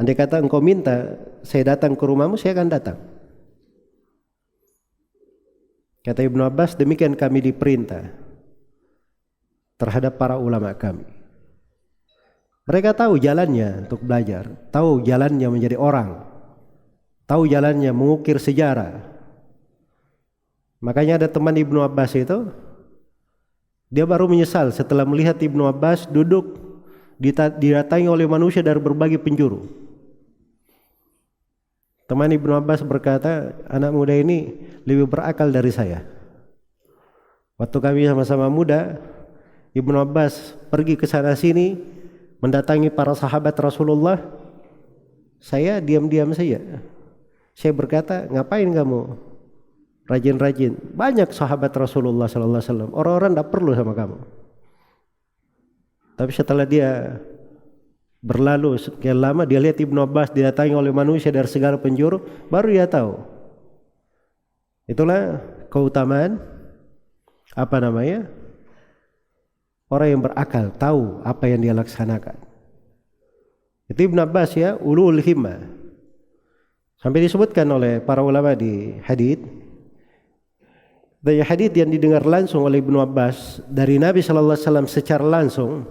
andai kata engkau minta saya datang ke rumahmu, saya akan datang." Kata Ibnu Abbas, "Demikian kami diperintah terhadap para ulama kami." Mereka tahu jalannya untuk belajar, tahu jalannya menjadi orang, tahu jalannya mengukir sejarah. Makanya ada teman Ibnu Abbas itu, dia baru menyesal setelah melihat Ibnu Abbas duduk didatangi oleh manusia dari berbagai penjuru. Teman Ibnu Abbas berkata, "Anak muda ini lebih berakal dari saya. Waktu kami sama-sama muda, Ibnu Abbas pergi ke sana sini mendatangi para sahabat Rasulullah. Saya diam-diam saja. Saya berkata, ngapain kamu rajin-rajin? Banyak sahabat Rasulullah sallallahu alaihi wasallam. Orang-orang tidak perlu sama kamu." Tapi setelah dia berlalu sekian lama, dia lihat Ibnu Abbas didatangi oleh manusia dari segala penjuru, baru dia tahu. Itulah keutamaan orang yang berakal, tahu apa yang dia laksanakan. Itu Ibnu Abbas ya, ulul himmah. Sampai disebutkan oleh para ulama di hadits, dari hadits yang didengar langsung oleh Ibnu Abbas dari Nabi sallallahu alaihi wasallam secara langsung,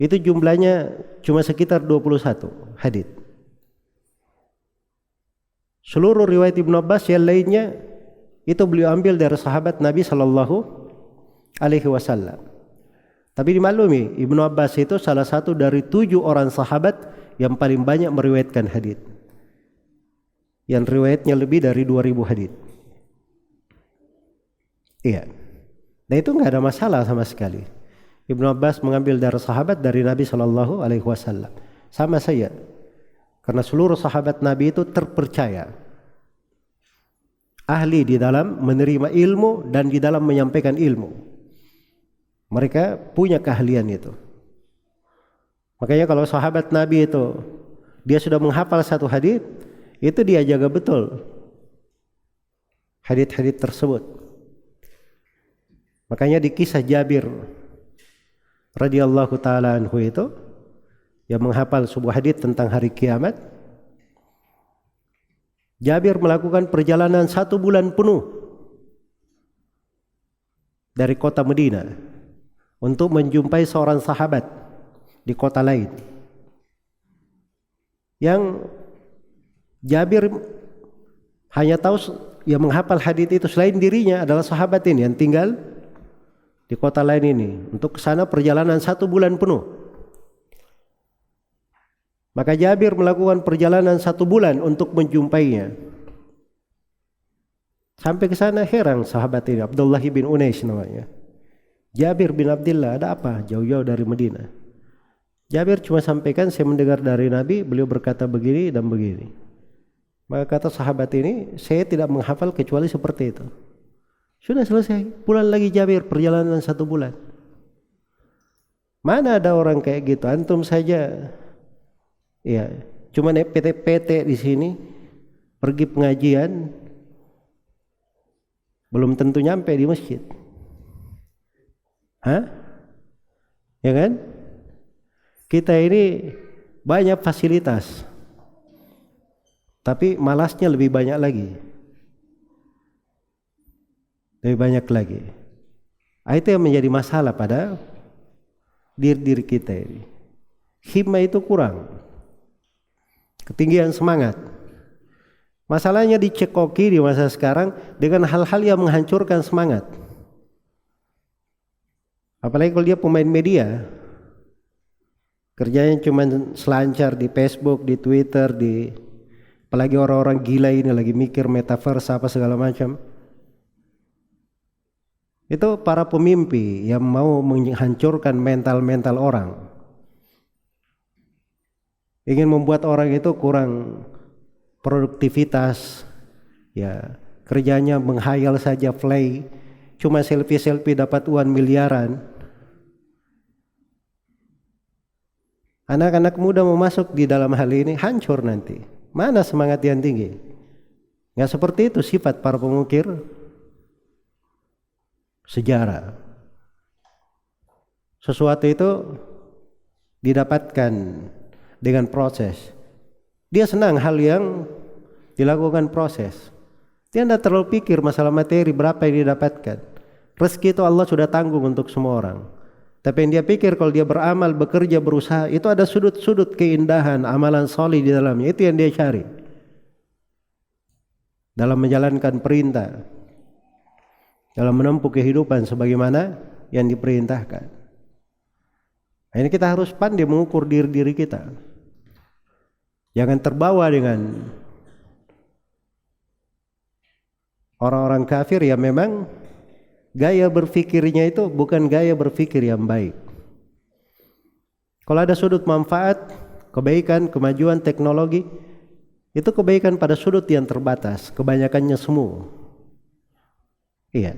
itu jumlahnya cuma sekitar 21 hadits. Seluruh riwayat Ibnu Abbas yang lainnya itu beliau ambil dari sahabat Nabi sallallahu alaihi wasallam. Tapi dimaklumi, Ibnu Abbas itu salah satu dari 7 orang sahabat yang paling banyak meriwayatkan hadits, yang riwayatnya lebih dari 2000 hadits. Iya. Nah itu enggak ada masalah sama sekali. Ibnu Abbas mengambil dari sahabat dari Nabi sallallahu alaihi wasallam. Sama saja. Karena seluruh sahabat Nabi itu terpercaya, ahli di dalam menerima ilmu dan di dalam menyampaikan ilmu. Mereka punya keahlian itu. Makanya kalau sahabat Nabi itu dia sudah menghafal satu hadits, itu dia jaga betul hadits-hadits tersebut. Makanya di kisah Jabir radhiyallahu taala anhu itu yang menghafal sebuah hadits tentang hari kiamat, Jabir melakukan perjalanan 1 bulan penuh dari kota Madinah untuk menjumpai seorang sahabat di kota lain. Yang Jabir hanya tahu yang menghafal hadits itu selain dirinya adalah sahabat ini yang tinggal di kota lain ini. Untuk ke sana perjalanan 1 bulan penuh. Maka Jabir melakukan perjalanan 1 bulan untuk menjumpainya. Sampai ke sana heran sahabat ini, Abdullah bin Unais namanya. Jabir bin Abdullah, ada apa jauh-jauh dari Madinah? Jabir cuma sampaikan, saya mendengar dari Nabi, beliau berkata begini dan begini. Maka kata sahabat ini, saya tidak menghafal kecuali seperti itu. Sudah selesai, pulang lagi Jabir, perjalanan 1 bulan. Mana ada orang kayak gitu? Antum saja, ya, cuma naik PT-PT di sini, pergi pengajian, belum tentu nyampe di masjid. Hah? Ya kan? Kita ini banyak fasilitas, tapi malasnya lebih banyak lagi. Lebih banyak lagi. Itu yang menjadi masalah pada diri kita ini. Himmah itu kurang. Ketinggian semangat. Masalahnya dicekoki di masa sekarang dengan hal-hal yang menghancurkan semangat. Apalagi kalau dia pemain media. Kerjanya cuma selancar di Facebook, di Twitter, di Apalagi orang-orang gila ini lagi mikir metaverse apa segala macam. Itu para pemimpi yang mau menghancurkan mental-mental orang. Ingin membuat orang itu kurang produktivitas, ya kerjanya menghayal saja, play, cuma selfie-selfie dapat uang miliaran. Anak-anak muda mau masuk di dalam hal ini hancur nanti. Mana semangat yang tinggi? Nggak seperti itu sifat para pengukir sejarah. Sesuatu itu didapatkan dengan proses. Dia senang hal yang dilakukan proses. Dia tidak terlalu pikir masalah materi berapa yang didapatkan. Rezeki itu Allah sudah tanggung untuk semua orang. Tapi yang dia pikir kalau dia beramal, bekerja, berusaha, itu ada sudut-sudut keindahan, amalan soleh di dalamnya. Itu yang dia cari dalam menjalankan perintah, dalam menempuh kehidupan sebagaimana yang diperintahkan. Nah, ini kita harus pandai mengukur diri kita. Jangan terbawa dengan orang-orang kafir yang memang gaya berpikirnya itu bukan gaya berpikir yang baik. Kalau ada sudut manfaat, kebaikan, kemajuan teknologi, itu kebaikan pada sudut yang terbatas, kebanyakannya semu. Iya.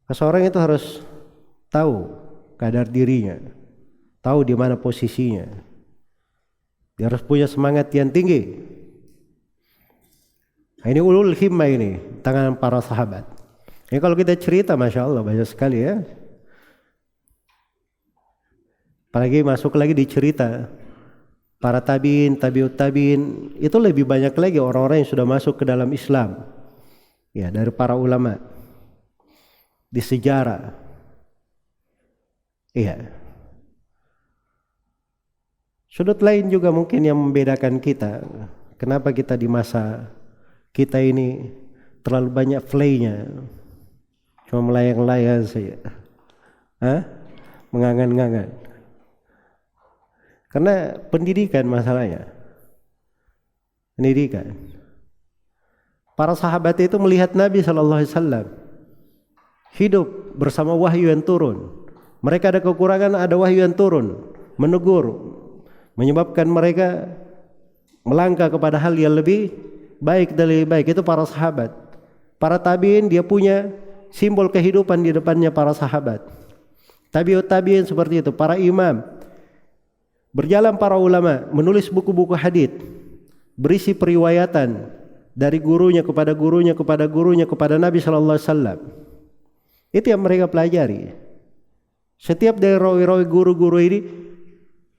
Seseorang itu harus tahu kadar dirinya, tahu di mana posisinya. Dia harus punya semangat yang tinggi. Nah, ini ulul himmah ini, tangan para sahabat. Ini kalau kita cerita, Masya Allah banyak sekali ya. Apalagi masuk lagi di cerita para tabiin, tabiut tabiin, itu lebih banyak lagi orang-orang yang sudah masuk ke dalam Islam. Ya, dari para ulama di sejarah. Iya. Sudut lain juga mungkin yang membedakan kita. Kenapa kita di masa kita ini terlalu banyak play-nya. Cuma melayang-layang saja, mengangan-ngangan. Karena pendidikan masalahnya, pendidikan. Para sahabat itu melihat Nabi SAW hidup bersama wahyu yang turun. Mereka ada kekurangan, ada wahyu yang turun, menegur, menyebabkan mereka melangkah kepada hal yang lebih baik dan lebih baik. Itu para sahabat. Para tabiin dia punya simbol kehidupan di depannya para sahabat. Tabiut tabiin seperti itu. Para imam, berjalan para ulama, menulis buku-buku hadits, berisi periwayatan dari gurunya kepada gurunya kepada gurunya kepada Nabi Sallallahu Alaihi Wasallam. Itu yang mereka pelajari. Setiap dari rawi-rawi guru-guru ini,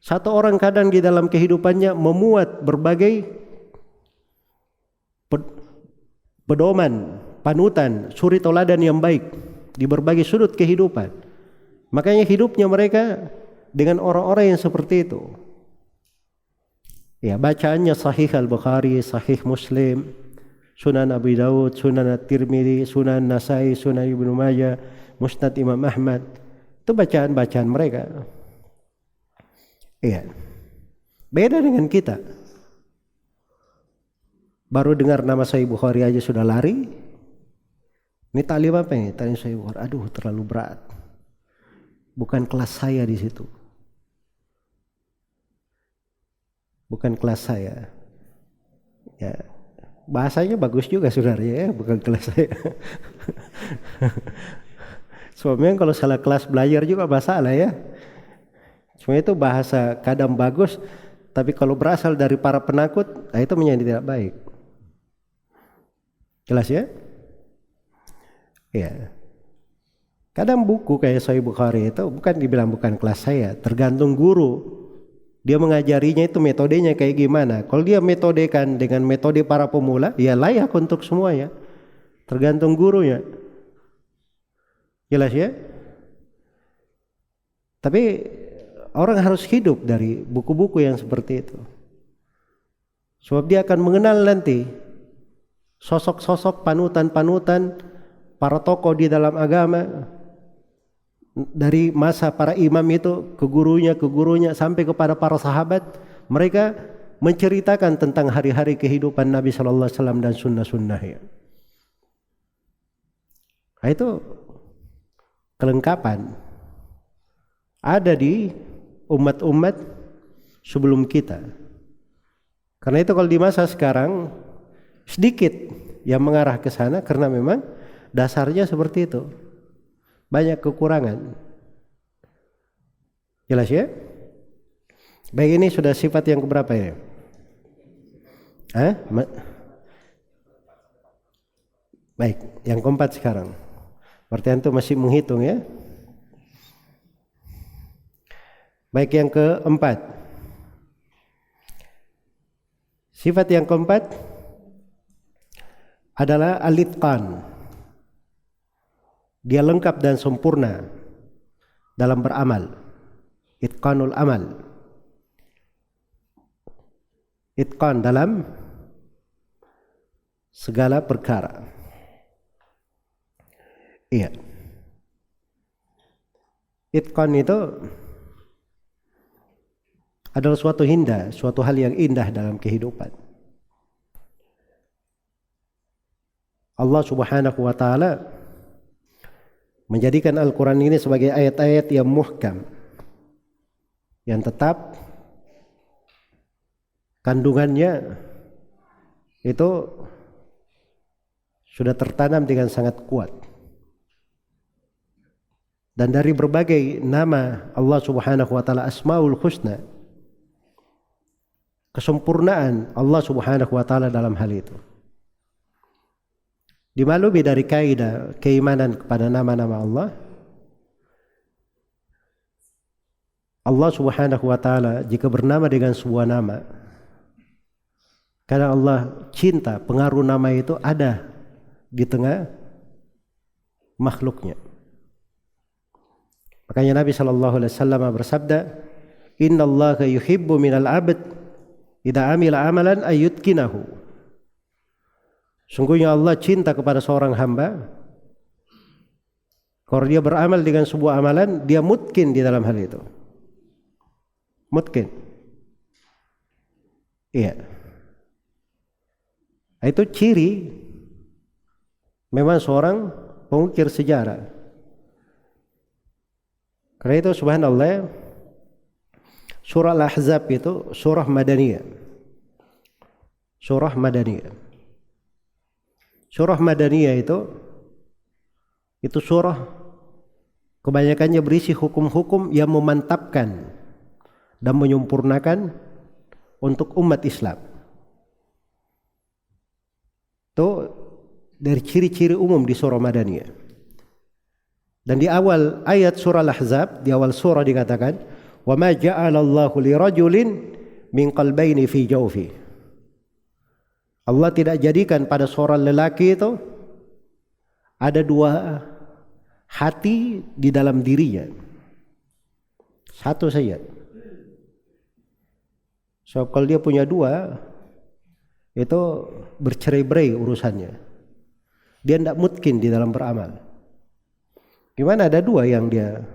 satu orang kadang di dalam kehidupannya memuat berbagai pedoman, panutan, suri toladan yang baik di berbagai sudut kehidupan. Makanya hidupnya mereka dengan orang-orang yang seperti itu. Ya, bacaannya Sahih Al-Bukhari, Sahih Muslim, Sunan Abu Dawud, Sunan At-Tirmidzi, Sunan Nasai, Sunan Ibnu Majah, Musnad Imam Ahmad. Itu bacaan-bacaan mereka. Iya. Beda dengan kita. Baru dengar nama Sahih Bukhari aja sudah lari. Ini taklim apa ini? Taklim Sahih Bukhari. Aduh, terlalu berat. Bukan kelas saya di situ. Bukan kelas saya. Ya, bahasanya bagus juga saudara ya, bukan kelas saya. Soalnya kalau salah kelas belajar juga masalah ya. Cuma itu bahasa kadang bagus, tapi kalau berasal dari para penakut, nah itu menjadi tidak baik. Jelas ya? Ya. Kadang buku kayak Sahih Bukhari itu bukan dibilang bukan kelas saya, tergantung guru. Dia mengajarinya itu metodenya kayak gimana. Kalau dia metodekan dengan metode para pemula, ya layak untuk semuanya. Tergantung gurunya. Jelas ya? Tapi orang harus hidup dari buku-buku yang seperti itu. Sebab dia akan mengenal nanti sosok-sosok panutan-panutan para tokoh di dalam agama. Dari masa para imam itu ke gurunya sampai kepada para sahabat, mereka menceritakan tentang hari-hari kehidupan Nabi sallallahu alaihi wasallam dan sunnah-sunnahnya. Nah, itu kelengkapan ada di umat-umat sebelum kita. Karena itu kalau di masa sekarang sedikit yang mengarah ke sana karena memang dasarnya seperti itu. Banyak kekurangan. Jelas ya? Baik, ini sudah sifat yang keberapa ya? Baik, yang keempat sekarang. Berarti antum masih menghitung ya? Baik, yang keempat. Sifat yang keempat adalah al-itqan. Dia lengkap dan sempurna dalam beramal. Itqanul amal. Itqan dalam segala perkara. Iya. Itqan itu adalah suatu hal yang indah dalam kehidupan. Allah Subhanahu wa taala menjadikan Al-Quran ini sebagai ayat-ayat yang muhkam, yang tetap kandungannya itu sudah tertanam dengan sangat kuat. Dan dari berbagai nama Allah Subhanahu wa taala, Asmaul Husna, kesempurnaan Allah Subhanahu wa taala dalam hal itu. Dimaklumi dari kaidah keimanan kepada nama-nama Allah. Allah Subhanahu wa taala jika bernama dengan sebuah nama, karena Allah cinta, pengaruh nama itu ada di tengah makhluknya. Makanya Nabi sallallahu alaihi wasallam bersabda, "Innallaha yuhibbu minal 'abd idza amila amalan ayyutkinahu." Sungguhnya Allah cinta kepada seorang hamba kalau dia beramal dengan sebuah amalan, dia mutkin di dalam hal itu. Mutkin. Iya. Itu ciri memang seorang pengukir sejarah. Karena itu subhanallah, surah Al-Ahzab itu surah Madaniyah. Surah Madaniyah. Surah Madaniyah itu surah kebanyakannya berisi hukum-hukum yang memantapkan dan menyempurnakan untuk umat Islam. Itu dari ciri-ciri umum di surah Madaniyah. Dan di awal ayat surah Al-Ahzab, di awal surah dikatakan, "Wa ma ja'alallahu lirajulin min qalbayni fi jawfi." Allah tidak jadikan pada seorang lelaki itu ada dua hati di dalam dirinya. Satu saja. So kalau dia punya dua, itu bercerai-berai urusannya. Dia tidak mungkin di dalam beramal. Gimana ada dua yang dia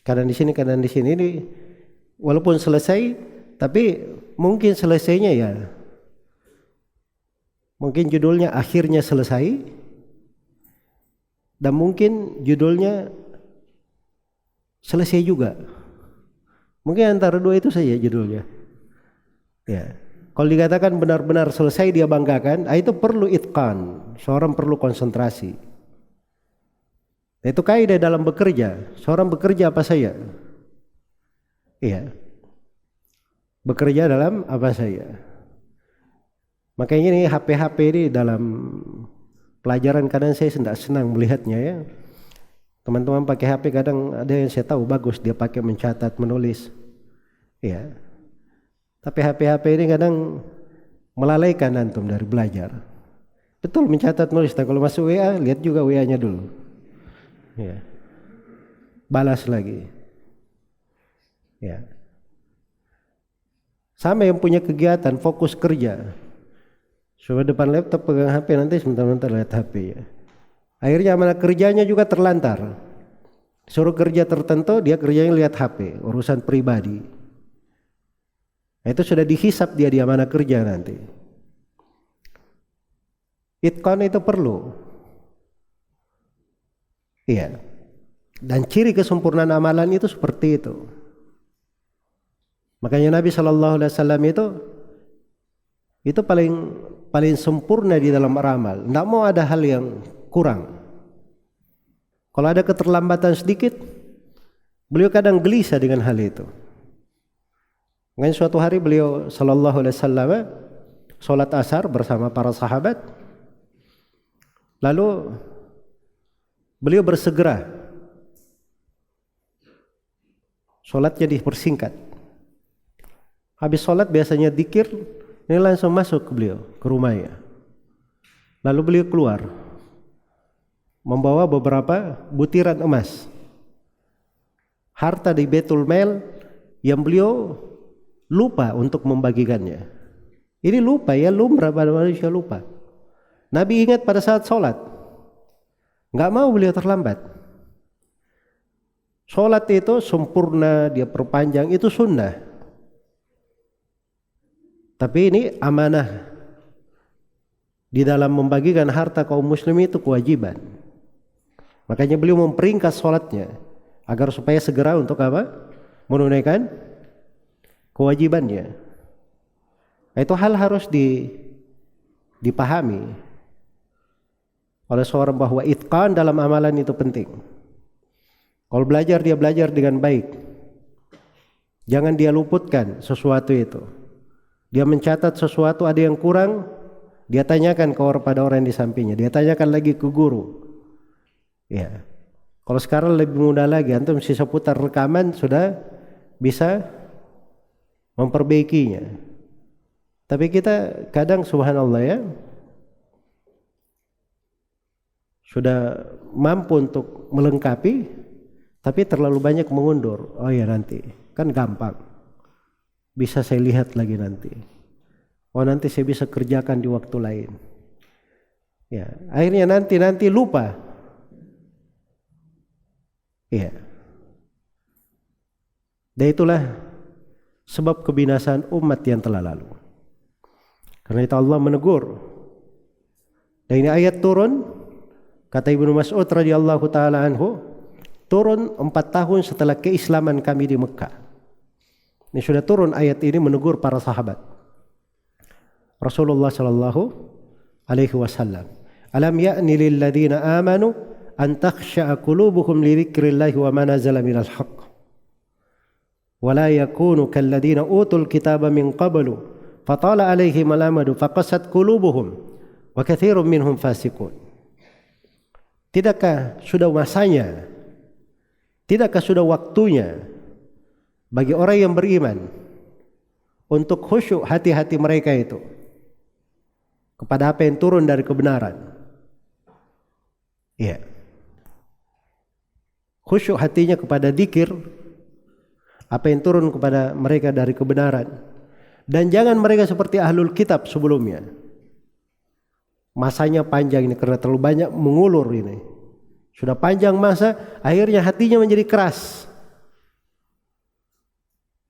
kanan di sini kanan di sini, ini walaupun selesai, tapi mungkin selesainya ya mungkin judulnya akhirnya selesai, dan mungkin judulnya selesai juga. Mungkin antara dua itu saja judulnya. Ya. Kalau dikatakan benar-benar selesai dia banggakan, itu perlu itqan. Seorang perlu konsentrasi. Itu kaidah dalam bekerja. Seorang bekerja apa saja? Iya. Bekerja dalam apa saja? Makanya ini HP ini dalam pelajaran kadang saya tidak senang melihatnya ya. Teman-teman pakai HP kadang ada yang saya tahu bagus, dia pakai mencatat, menulis. Ya. Tapi HP ini kadang melalaikan antum dari belajar. Betul mencatat, nulis. Nah, kalau masuk WA, lihat juga WA-nya dulu. Ya. Balas lagi. Ya. Sama yang punya kegiatan fokus kerja. Coba depan laptop pegang HP, nanti sebentar-bentar lihat HP ya. Akhirnya amanah kerjanya juga terlantar. Suruh kerja tertentu, dia kerjanya lihat HP, urusan pribadi. Itu sudah dihisap dia di amanah kerja nanti. Itqan itu perlu. Iya. Dan ciri kesempurnaan amalan itu seperti itu. Makanya Nabi SAW itu paling sempurna di dalam beramal. Tidak mau ada hal yang kurang. Kalau ada keterlambatan sedikit, beliau kadang gelisah dengan hal itu. Makanya suatu hari beliau SAW sholat asar bersama para sahabat. Lalu beliau bersegera. Sholatnya dipersingkat. Habis sholat biasanya dzikir, ini langsung masuk ke beliau, ke rumahnya. Lalu beliau keluar, membawa beberapa butiran emas. Harta di Baitul Mal yang beliau lupa untuk membagikannya. Ini lupa ya, lumrah pada manusia lupa. Nabi ingat pada saat sholat. Nggak mau beliau terlambat. Sholat itu sempurna, dia perpanjang, itu sunnah. Tapi ini amanah. Di dalam membagikan harta kaum muslim itu kewajiban. Makanya beliau memperingkas sholatnya. Agar supaya segera untuk apa? Menunaikan kewajibannya. Itu hal harus dipahami oleh seorang bahwa itqan dalam amalan itu penting. Kalau belajar, dia belajar dengan baik. Jangan dia luputkan sesuatu itu. Dia mencatat sesuatu ada yang kurang, dia tanyakan kepada orang di sampingnya. Dia tanyakan lagi ke guru. Ya. Kalau sekarang lebih mudah lagi, antum sisa putar rekaman sudah bisa memperbaikinya. Tapi kita kadang subhanallah ya, sudah mampu untuk melengkapi, tapi terlalu banyak mengundur. Oh ya nanti, kan gampang. Bisa saya lihat lagi nanti. Oh nanti saya bisa kerjakan di waktu lain. Ya, akhirnya nanti lupa. Iya. Dan itulah sebab kebinasaan umat yang telah lalu. Karena itu Allah menegur. Dan ini ayat turun, kata Ibnu Mas'ud radhiyallahu taala anhu, turun 4 tahun setelah keislaman kami di Mekah. Ini sudah turun ayat ini menegur para sahabat. Rasulullah sallallahu alaihi wasallam, "Alam ya'ni lil ladzina amanu an takhsha'a qulubuhum li dzikrillahi wa ma nazala minal haqq wa la yakunu kal ladzina utul kitaba min qablu fatala alaihim al-amadu faqasat qulubuhum wa katsirun minhum fasiqun." Tidakkah sudah masanya, tidakkah sudah waktunya bagi orang yang beriman untuk khusyuk hati-hati mereka itu kepada apa yang turun dari kebenaran. Iya. Khusyuk hatinya kepada dzikir apa yang turun kepada mereka dari kebenaran. Dan jangan mereka seperti ahlul kitab sebelumnya. Masanya panjang ini karena terlalu banyak mengulur ini. Sudah panjang masa, akhirnya hatinya menjadi keras.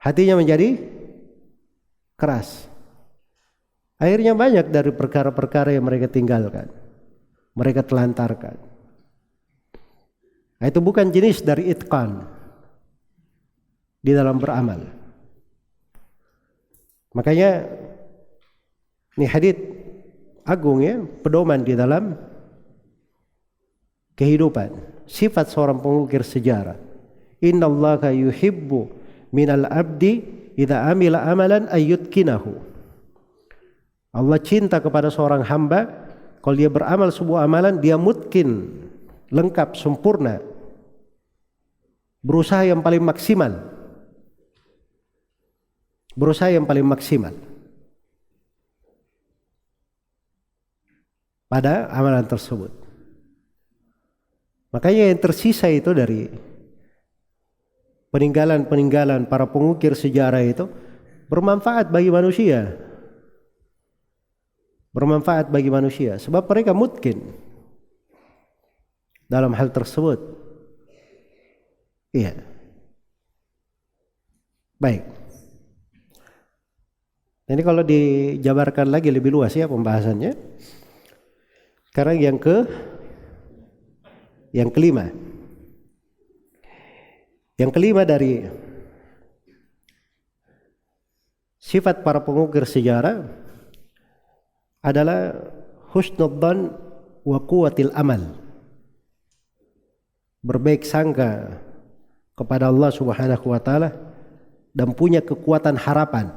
Hatinya menjadi keras. Akhirnya banyak dari perkara-perkara yang mereka tinggalkan. Mereka telantarkan. Nah, itu bukan jenis dari itqan di dalam beramal. Makanya ini hadits agung ya, pedoman di dalam kehidupan. Sifat seorang pengukir sejarah. Innallaha yuhibbu minal abdi idza amila amalan ayyutkinahu. Allah cinta kepada seorang hamba kalau dia beramal sebuah amalan dia mutkin, lengkap, sempurna. Berusaha yang paling maksimal. Berusaha yang paling maksimal pada amalan tersebut. Makanya yang tersisa itu dari peninggalan-peninggalan para pengukir sejarah itu bermanfaat bagi manusia. Bermanfaat bagi manusia sebab mereka mungkin dalam hal tersebut. Iya. Baik. Ini kalau dijabarkan lagi lebih luas ya pembahasannya. Sekarang yang kelima. Yang kelima dari sifat para pengukir sejarah adalah husnudzan wa quwwatil amal. Berbaik sangka kepada Allah Subhanahu wa taala dan punya kekuatan harapan.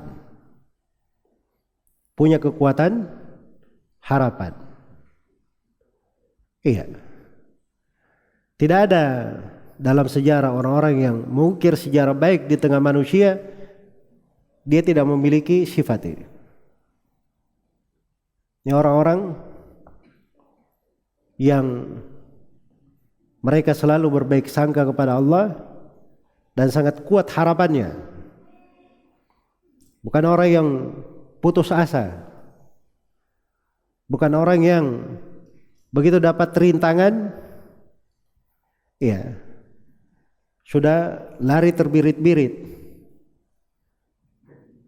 Punya kekuatan harapan. Iya. Tidak ada dalam sejarah orang-orang yang mengukir sejarah baik di tengah manusia, dia tidak memiliki sifat ini. Ini orang-orang yang mereka selalu berbaik sangka kepada Allah dan sangat kuat harapannya. Bukan orang yang putus asa. Bukan orang yang begitu dapat rintangan, ya, sudah lari terbirit-birit.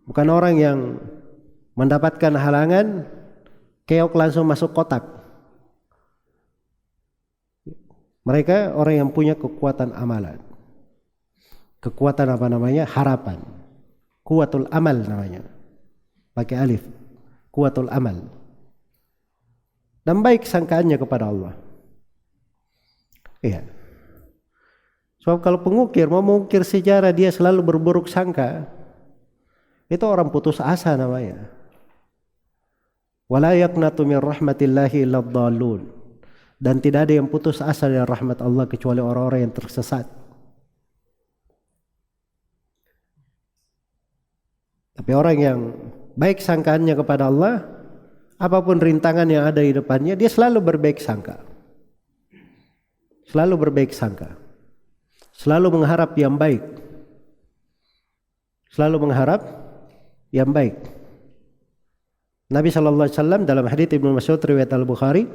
Bukan orang yang mendapatkan halangan, keok langsung masuk kotak. Mereka orang yang punya kekuatan amalan. Kekuatan apa namanya? Harapan. Kuwatul amal namanya. Pakai alif. Kuwatul amal. Dan baik sangkaannya kepada Allah. Iya. Sebab kalau pengukir mau mengukir sejarah dia selalu berburuk sangka, itu orang putus asa namanya. Wala yaqnatu min rahmatillahi illa dhallun. Dan tidak ada yang putus asa dari rahmat Allah kecuali orang-orang yang tersesat. Tapi orang yang baik sangkaannya kepada Allah, apapun rintangan yang ada di depannya, dia selalu berbaik sangka. Selalu berbaik sangka. Selalu mengharap yang baik. Selalu mengharap yang baik. Nabi SAW dalam hadits Ibnu Mas'ud riwayat Al-Bukhari,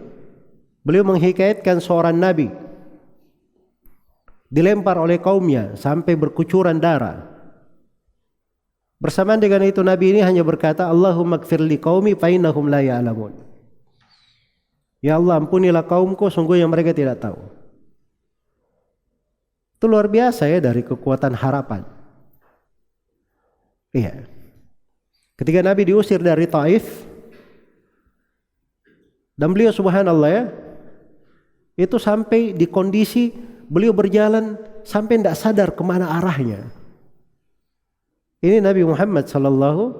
beliau menghikayatkan seorang nabi dilempar oleh kaumnya sampai berkucuran darah. Bersamaan dengan itu nabi ini hanya berkata, Allahumma gfir li qaumi fa innahum la ya'lamun. Ya Allah, ampunilah kaumku, sungguhnya mereka tidak tahu. Itu luar biasa ya dari kekuatan harapan. Iya. Ketika Nabi diusir dari Taif, dan beliau subhanallah ya, itu sampai di kondisi beliau berjalan sampai tidak sadar kemana arahnya. Ini Nabi Muhammad sallallahu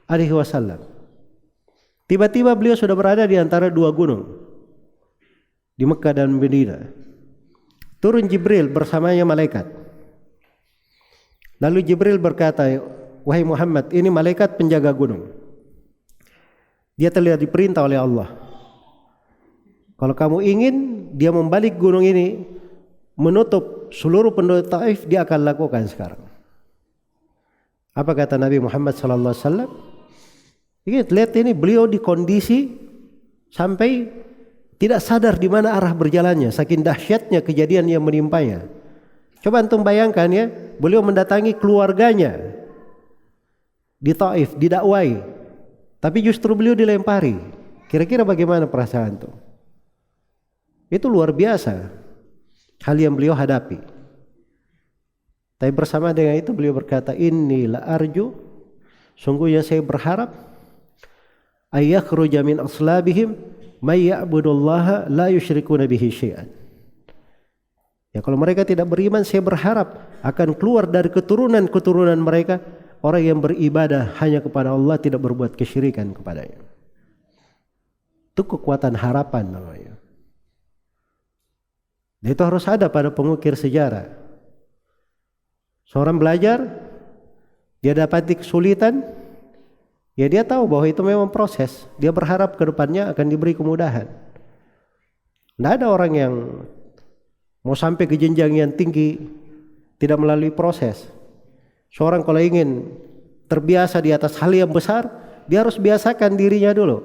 alaihi wasallam. Tiba-tiba beliau sudah berada di antara dua gunung di Mekah dan Madinah. Turun Jibril bersamanya malaikat. Lalu Jibril berkata, wahai Muhammad, ini malaikat penjaga gunung. Dia telah diperintah oleh Allah. Kalau kamu ingin dia membalik gunung ini, menutup seluruh penduduk Taif, dia akan lakukan sekarang. Apa kata Nabi Muhammad sallallahu alaihi wasallam? Lihat ini beliau di kondisi sampai tidak sadar di mana arah berjalannya, saking dahsyatnya kejadian yang menimpanya. Coba antum bayangkan ya, beliau mendatangi keluarganya di Taif, didakwai, tapi justru beliau dilempari. Kira-kira bagaimana perasaan itu? Itu luar biasa hal yang beliau hadapi. Tapi bersama dengan itu beliau berkata, inni la arju, sungguhnya saya berharap, ayakhruja min aslabihim may ya'budullaha la yusyrikuna bihi syai'an. Ya, kalau mereka tidak beriman, saya berharap akan keluar dari keturunan-keturunan mereka orang yang beribadah hanya kepada Allah, tidak berbuat kesyirikan kepadanya. Itu kekuatan harapan namanya. Dan itu harus ada pada pengukir sejarah. Seorang belajar, dia dapati kesulitan, ya dia tahu bahwa itu memang proses. Dia berharap ke depannya akan diberi kemudahan. Tidak ada orang yang mau sampai ke jenjang yang tinggi tidak melalui proses. Seorang kalau ingin terbiasa di atas hal yang besar, dia harus biasakan dirinya dulu.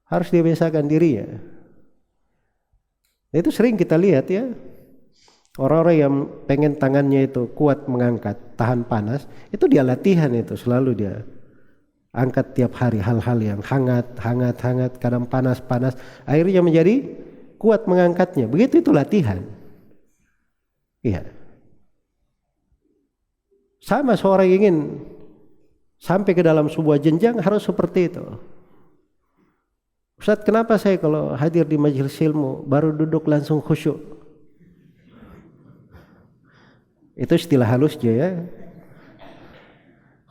Harus dia biasakan dirinya. Itu sering kita lihat ya. Orang-orang yang pengen tangannya itu kuat mengangkat, tahan panas, itu dia latihan itu, selalu dia angkat tiap hari hal-hal yang hangat, kadang panas, akhirnya menjadi kuat mengangkatnya. Begitu itu latihan. Iya. Sama seorang ingin sampai ke dalam sebuah jenjang harus seperti itu. Ustaz, kenapa saya kalau hadir di majelis ilmu baru duduk langsung khusyuk? Itu istilah halusnya ya.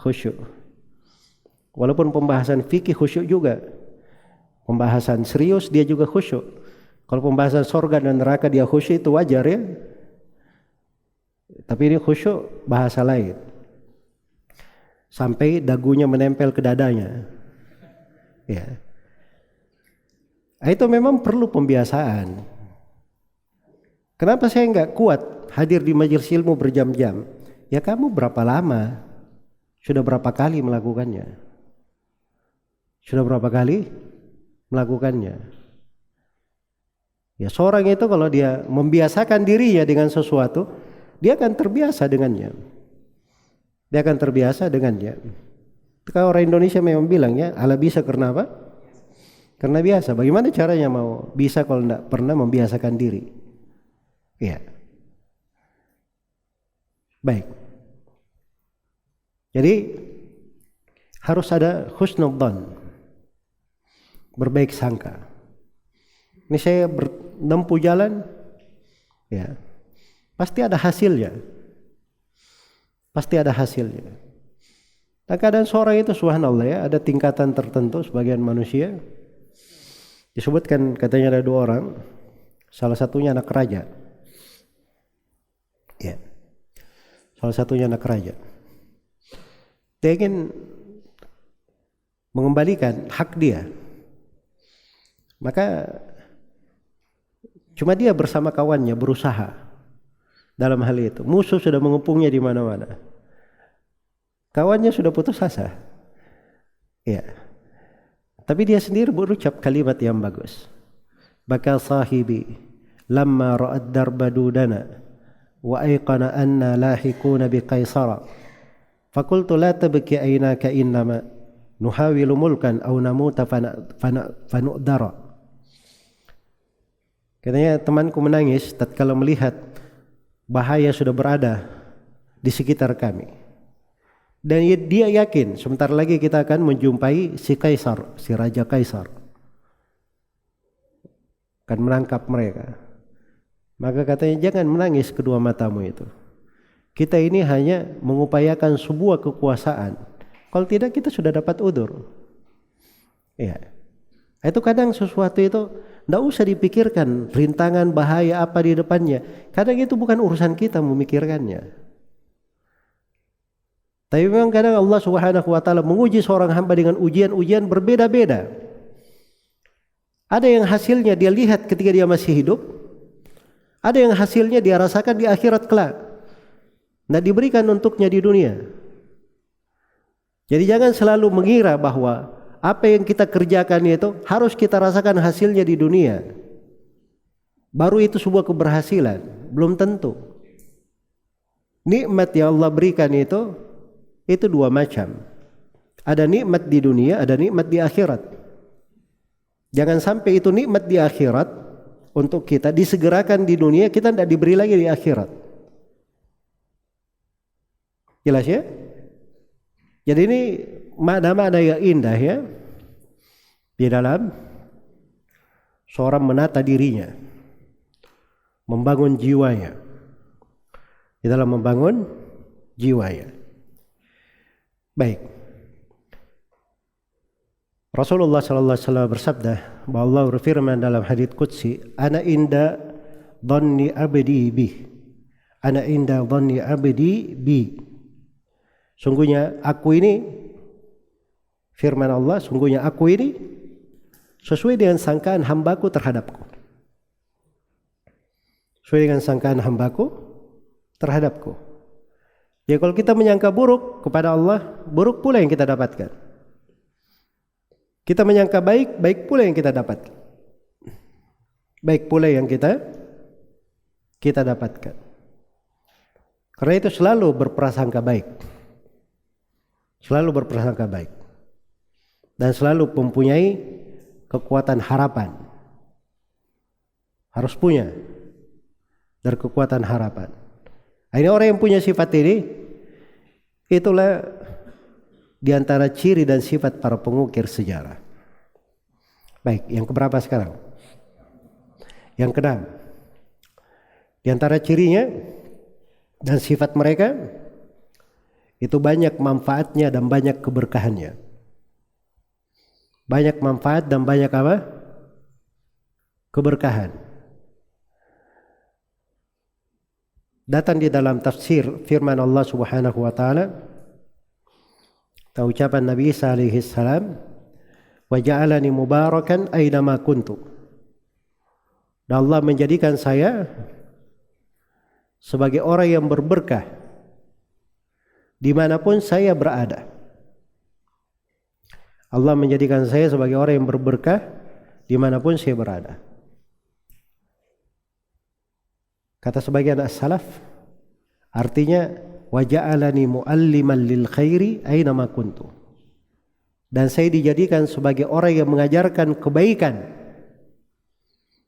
Khusyuk. Walaupun pembahasan fikih khusyuk juga. Pembahasan serius dia juga khusyuk. Kalau pembahasan surga dan neraka dia khusyuk itu wajar ya. Tapi ini khusyuk bahasa lain. Sampai dagunya menempel ke dadanya. Ya. Itu memang perlu pembiasaan. Kenapa saya enggak kuat hadir di majelis ilmu berjam-jam? Ya kamu berapa lama? Sudah berapa kali melakukannya? Sudah berapa kali melakukannya? Ya seorang itu kalau dia membiasakan dirinya dengan sesuatu, dia akan terbiasa dengannya. Dia akan terbiasa dengannya. Kalau orang Indonesia memang bilang ya, ala bisa karena apa? Karena biasa. Bagaimana caranya mau bisa kalau tidak pernah membiasakan diri? Ya. Baik. Jadi harus ada husnudzan, berbaik sangka. Ini saya menempuh jalan, ya pasti ada hasilnya, pasti ada hasilnya. Dan kadang seorang itu subhanallah ya, ada tingkatan tertentu sebagian manusia. Disebutkan katanya ada 2 orang, salah satunya anak raja, ya, salah satunya anak raja. Dia ingin mengembalikan hak dia, maka cuma dia bersama kawannya berusaha dalam hal itu. Musuh sudah mengepungnya di mana-mana, kawannya sudah putus asa, ya. Tapi dia sendiri berucap kalimat yang bagus. Baka sahibi lamma ra'ad darba dudana wa ayqana anna lahiquna bi qaisara. Fakultu la tabki aynaka innama nuhawilu mulkan aw namuta fanu'dara. Katanya temanku menangis tatkala melihat bahaya sudah berada di sekitar kami. Dan dia yakin sebentar lagi kita akan menjumpai si Kaisar, si Raja Kaisar akan menangkap mereka. Maka katanya jangan menangis kedua matamu itu. Kita ini hanya mengupayakan sebuah kekuasaan. Kalau tidak kita sudah dapat udzur. Ya. Itu kadang sesuatu itu tidak usah dipikirkan rintangan bahaya apa di depannya. Kadang itu bukan urusan kita memikirkannya. Tapi memang kadang Allah Subhanahu wa taala menguji seorang hamba dengan ujian-ujian berbeda-beda. Ada yang hasilnya dia lihat ketika dia masih hidup. Ada yang hasilnya dia rasakan di akhirat kelak. Tidak diberikan untuknya di dunia. Jadi jangan selalu mengira bahwa apa yang kita kerjakan itu harus kita rasakan hasilnya di dunia. Baru itu sebuah keberhasilan. Belum tentu. Nikmat yang Allah berikan itu 2 macam. Ada nikmat di dunia, ada nikmat di akhirat. Jangan sampai itu nikmat di akhirat untuk kita disegerakan di dunia, kita tidak diberi lagi di akhirat. Jelas ya? Jadi ini makna-makna yang indah ya di dalam seorang menata dirinya, membangun jiwanya, di dalam membangun jiwanya. Baik. Rasulullah sallallahu alaihi wasallam bersabda bahwa Allah berfirman dalam hadits qudsi, "Ana inda dhanni abdi bi." Ana inda dhanni abdi bi. Sungguhnya aku ini, firman Allah, sungguhnya aku ini sesuai dengan sangkaan hambaku terhadapku. Sesuai dengan sangkaan hambaku terhadapku. Ya kalau kita menyangka buruk kepada Allah, buruk pula yang kita dapatkan. Kita menyangka baik, baik pula yang kita dapatkan. Baik pula yang kita dapatkan. Karena itu selalu berprasangka baik. Selalu berprasangka baik. dan selalu mempunyai kekuatan harapan. Harus punya dari kekuatan harapan. Ini orang yang punya sifat ini, itulah di antara ciri dan sifat para pengukir sejarah. Baik, yang keberapa sekarang? Yang keenam. Di antara cirinya dan sifat mereka, itu banyak manfaatnya dan banyak keberkahannya. Banyak manfaat dan banyak apa? Keberkahan. Datang di dalam tafsir firman Allah Subhanahu wa taala, ucapan Nabi Isa alaihi salam, wa ja'alani mubarakan aina ma kuntu. Dan Allah menjadikan saya sebagai orang yang berberkah dimanapun saya berada. Allah menjadikan saya sebagai orang yang berberkah dimanapun saya berada. Kata sebagian as-salaf, artinya wa ja'alani mualliman lil khairi aina ma kuntu. Dan saya dijadikan sebagai orang yang mengajarkan kebaikan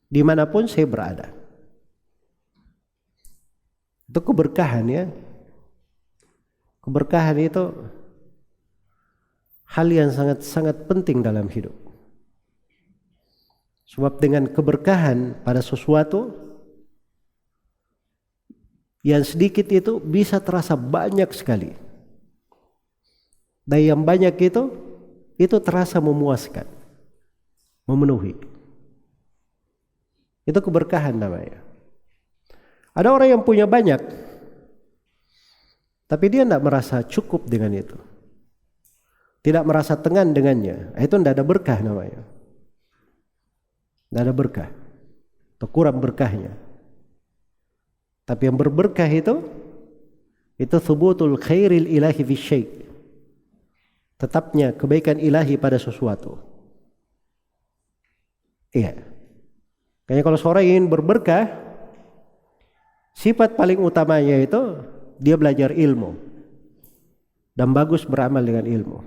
dimanapun saya berada. Itu keberkahan ya. Keberkahan itu hal yang sangat-sangat penting dalam hidup. Sebab dengan keberkahan pada sesuatu yang sedikit itu bisa terasa banyak sekali. Dan yang banyak itu terasa memuaskan, memenuhi. Itu keberkahan namanya. Ada orang yang punya banyak, tapi dia tidak merasa cukup dengan itu. Tidak merasa tenang dengannya. Itu tidak ada berkah namanya. Tidak ada berkah. Atau kurang berkahnya. Tapi yang berberkah itu thubutul khairil ilahi fi syai'. Tetapnya kebaikan ilahi pada sesuatu. Iya. Kayaknya kalau seorang ingin berberkah, sifat paling utamanya itu dia belajar ilmu dan bagus beramal dengan ilmu.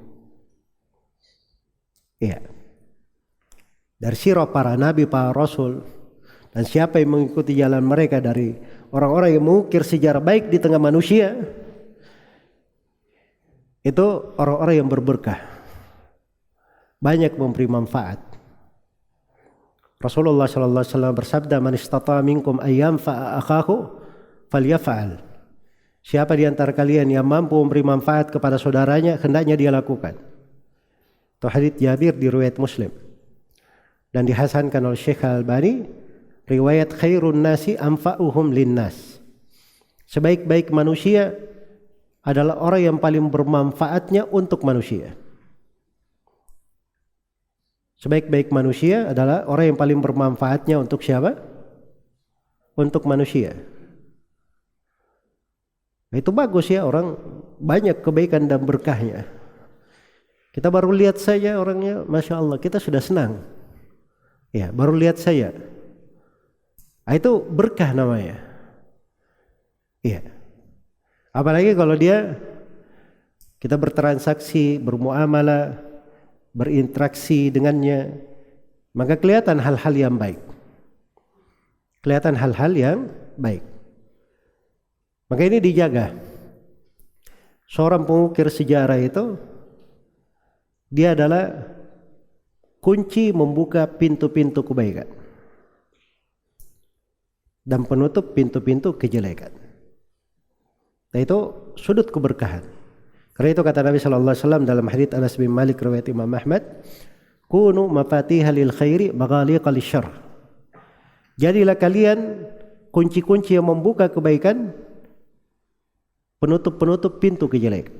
Iya. Dari sirah para nabi, para rasul, dan siapa yang mengikuti jalan mereka dari orang-orang yang mengukir sejarah baik di tengah manusia, itu orang-orang yang berberkah, banyak memberi manfaat. Rasulullah sallallahu alaihi wasallam bersabda, "Man istata'a minkum ayyam fa'a akhahu falyaf'al." Siapa di antara kalian yang mampu memberi manfaat kepada saudaranya, hendaknya dia lakukan. Itu hadits Jabir di riwayat Muslim dan dihasankan oleh Syekh Al-Albani, riwayat khairun nasi anfa'uhum linnas. Sebaik-baik manusia adalah orang yang paling bermanfaatnya untuk manusia. Sebaik-baik manusia adalah orang yang paling bermanfaatnya untuk siapa? Untuk manusia. Itu bagus ya, orang banyak kebaikan dan berkahnya. Kita baru lihat saja orangnya, Masya Allah, kita sudah senang. Ya, baru lihat saja. Itu berkah namanya. Iya. Apalagi kalau kita bertransaksi, bermuamalah, berinteraksi dengannya, maka kelihatan hal-hal yang baik. Kelihatan hal-hal yang baik. Maka ini dijaga. Seorang pengukir sejarah itu, dia adalah kunci membuka pintu-pintu kebaikan dan penutup pintu-pintu kejelekan. Nah, itu sudut keberkahan. Karena itu kata Nabi sallallahu alaihi wasallam dalam hadits Anas bin Malik riwayat Imam Ahmad, "Kunu mafatihal lil khairi maghaliqal syarr." Jadilah kalian kunci-kunci yang membuka kebaikan, penutup-penutup pintu kejelekan.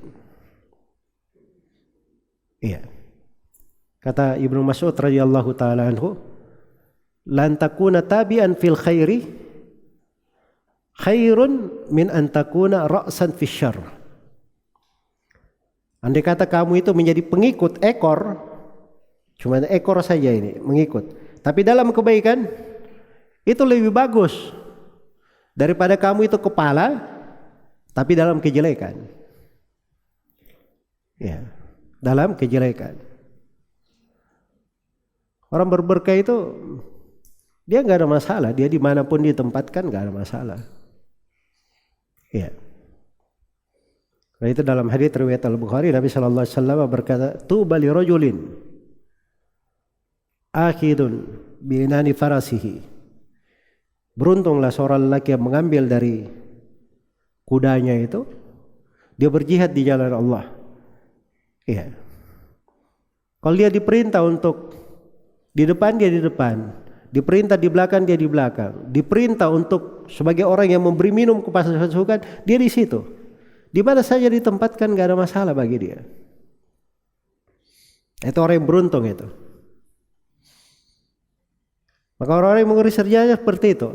Iya. Kata Ibnu Mas'ud radhiyallahu taala anhu, "Lan takuna tabi'an fil khairi khairun min an takuna ra'san fis syarr." Andai kata kamu itu menjadi pengikut ekor, cuma ekor saja ini mengikut, tapi dalam kebaikan itu lebih bagus daripada kamu itu kepala tapi dalam kejelekan. Ya, dalam kejelekan. Orang berberkah itu dia nggak ada masalah, dia dimanapun ditempatkan nggak ada masalah. Ya. Nah itu dalam hadits riwayat Al-Bukhari, Nabi sallallahu alaihi wasallam berkata, "Tuba li rajulin akhidun bi inani farasihi." Beruntunglah seorang lelaki yang mengambil dari kudanya itu, dia berjihad di jalan Allah. Iya. Kalau dia diperintah untuk di depan, dia di depan. Diperintah di belakang, dia di belakang. Diperintah untuk sebagai orang yang memberi minum kepada pasukan, dia di situ. Di mana saja ditempatkan gak ada masalah bagi dia. Itu orang yang beruntung itu. Maka orang-orang yang mengurus kerjanya seperti itu.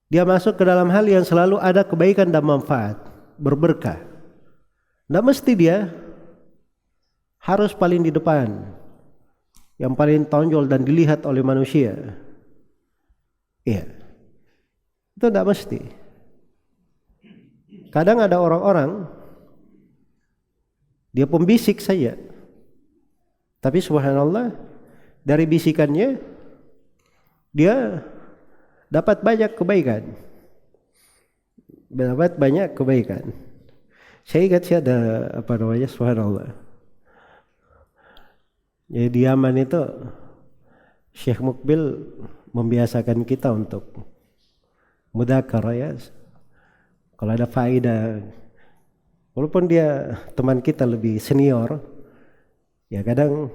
Dia masuk ke dalam hal yang selalu ada kebaikan dan manfaat, berberkah. Tidak mesti dia harus paling di depan, yang paling tonjol dan dilihat oleh manusia. Iya, itu tidak mesti. Kadang ada orang-orang dia pembisik saja, tapi subhanallah dari bisikannya dia dapat banyak kebaikan. Dapat banyak kebaikan. Saya ingat sih ada subhanallah. Jadi di Yaman itu Syekh Mukbil membiasakan kita untuk mudzakarah ya. Kalau ada faedah, walaupun dia teman kita lebih senior, ya kadang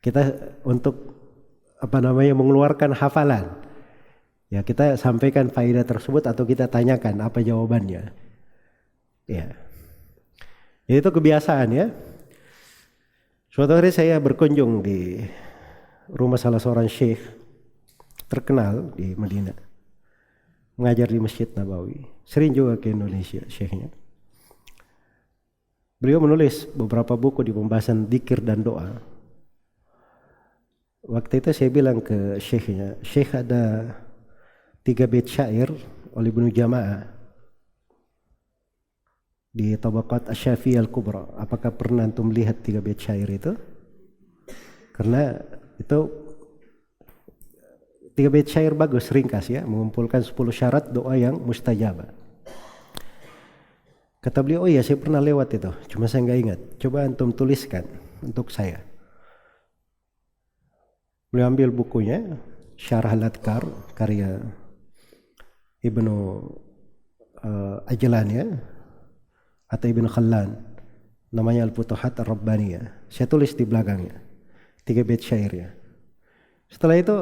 kita untuk mengeluarkan hafalan, ya kita sampaikan faedah tersebut atau kita tanyakan apa jawabannya. Ya, itu kebiasaan ya. Suatu hari saya berkunjung di rumah salah seorang syekh terkenal di Madinah, mengajar di Masjid Nabawi. Sering juga ke Indonesia syekhnya. Beliau menulis beberapa buku di pembahasan dzikir dan doa. Waktu itu saya bilang ke syekhnya, "Syekh, ada 3 bait syair oleh Ibnu Jama'ah di Tabaqat Asy-Syafi'iyah Al-Kubra. Apakah pernah antum melihat 3 bait syair itu?" Karena itu 3 bait syair bagus, ringkas ya, mengumpulkan 10 syarat doa yang mustajabah. Kata beliau, "Oh iya, saya pernah lewat itu, cuma saya nggak ingat. Coba antum tuliskan untuk saya." Beliau ambil bukunya, Syarah Al-Adhkar karya Ibnu Ajlan ya, atau Ibnu Khallan, namanya Al-Futuhat Ar-Rabbaniyah. Saya tulis di belakangnya 3 bait syairnya. Setelah itu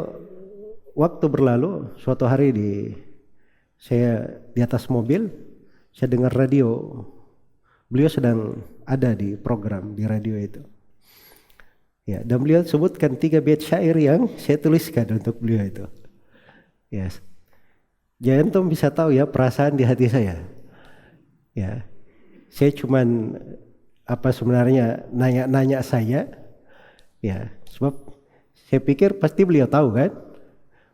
waktu berlalu, suatu hari saya di atas mobil, saya dengar radio. Beliau sedang ada di program di radio itu. Ya, dan beliau sebutkan 3 bait syair yang saya tuliskan untuk beliau itu. Ya. Jadi antum bisa tahu ya perasaan di hati saya. Ya. Saya cuman sebenarnya nanya-nanya saya. Ya, sebab saya pikir pasti beliau tahu kan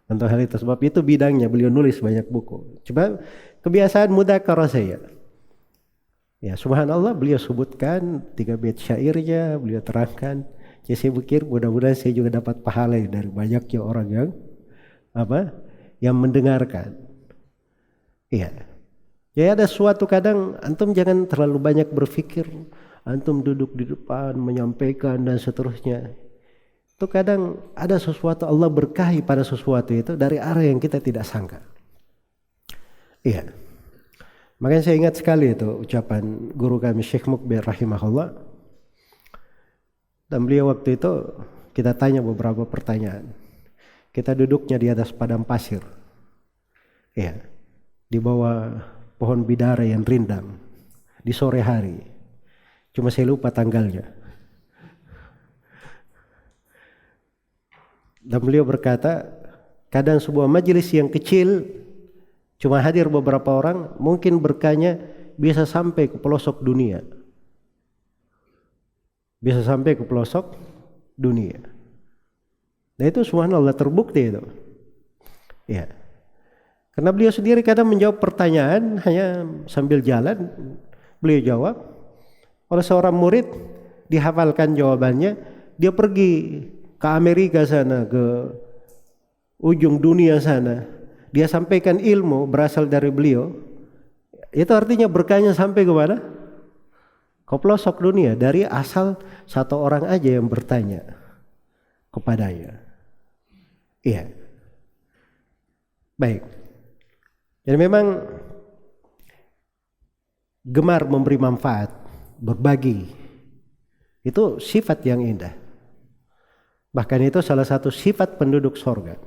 untuk hal itu, sebab itu bidangnya, beliau nulis banyak buku. Coba kebiasaan mudzakarah saya. Ya, subhanallah beliau sebutkan 3 bait syairnya, beliau terangkan. Jadi saya pikir mudah-mudahan saya juga dapat pahala dari banyaknya orang yang mendengarkan. Iya. Jadi ada suatu kadang antum jangan terlalu banyak berpikir, antum duduk di depan menyampaikan dan seterusnya. Itu kadang ada sesuatu, Allah berkahi pada sesuatu itu dari arah yang kita tidak sangka. Iya. Makanya saya ingat sekali itu ucapan guru kami Syekh Mukbil rahimahullah. Dan beliau waktu itu kita tanya beberapa pertanyaan. Kita duduknya di atas padang pasir. Iya. Di bawah pohon bidara yang rindang di sore hari. Cuma saya lupa tanggalnya. Dan beliau berkata, kadang sebuah majelis yang kecil cuma hadir beberapa orang, mungkin berkahnya bisa sampai ke pelosok dunia. Bisa sampai ke pelosok dunia. Nah itu subhanallah terbukti itu. Ya. Karena beliau sendiri kadang menjawab pertanyaan hanya sambil jalan, beliau jawab. Oleh seorang murid dihafalkan jawabannya, Dia pergi ke Amerika sana, ke ujung dunia sana. Dia sampaikan ilmu berasal dari beliau. Itu artinya berkahnya sampai ke mana? Ke pelosok dunia. Dari asal satu orang aja yang bertanya kepadanya. Iya. Baik. Jadi memang gemar memberi manfaat, berbagi, itu sifat yang indah. Bahkan itu salah satu sifat penduduk sorga.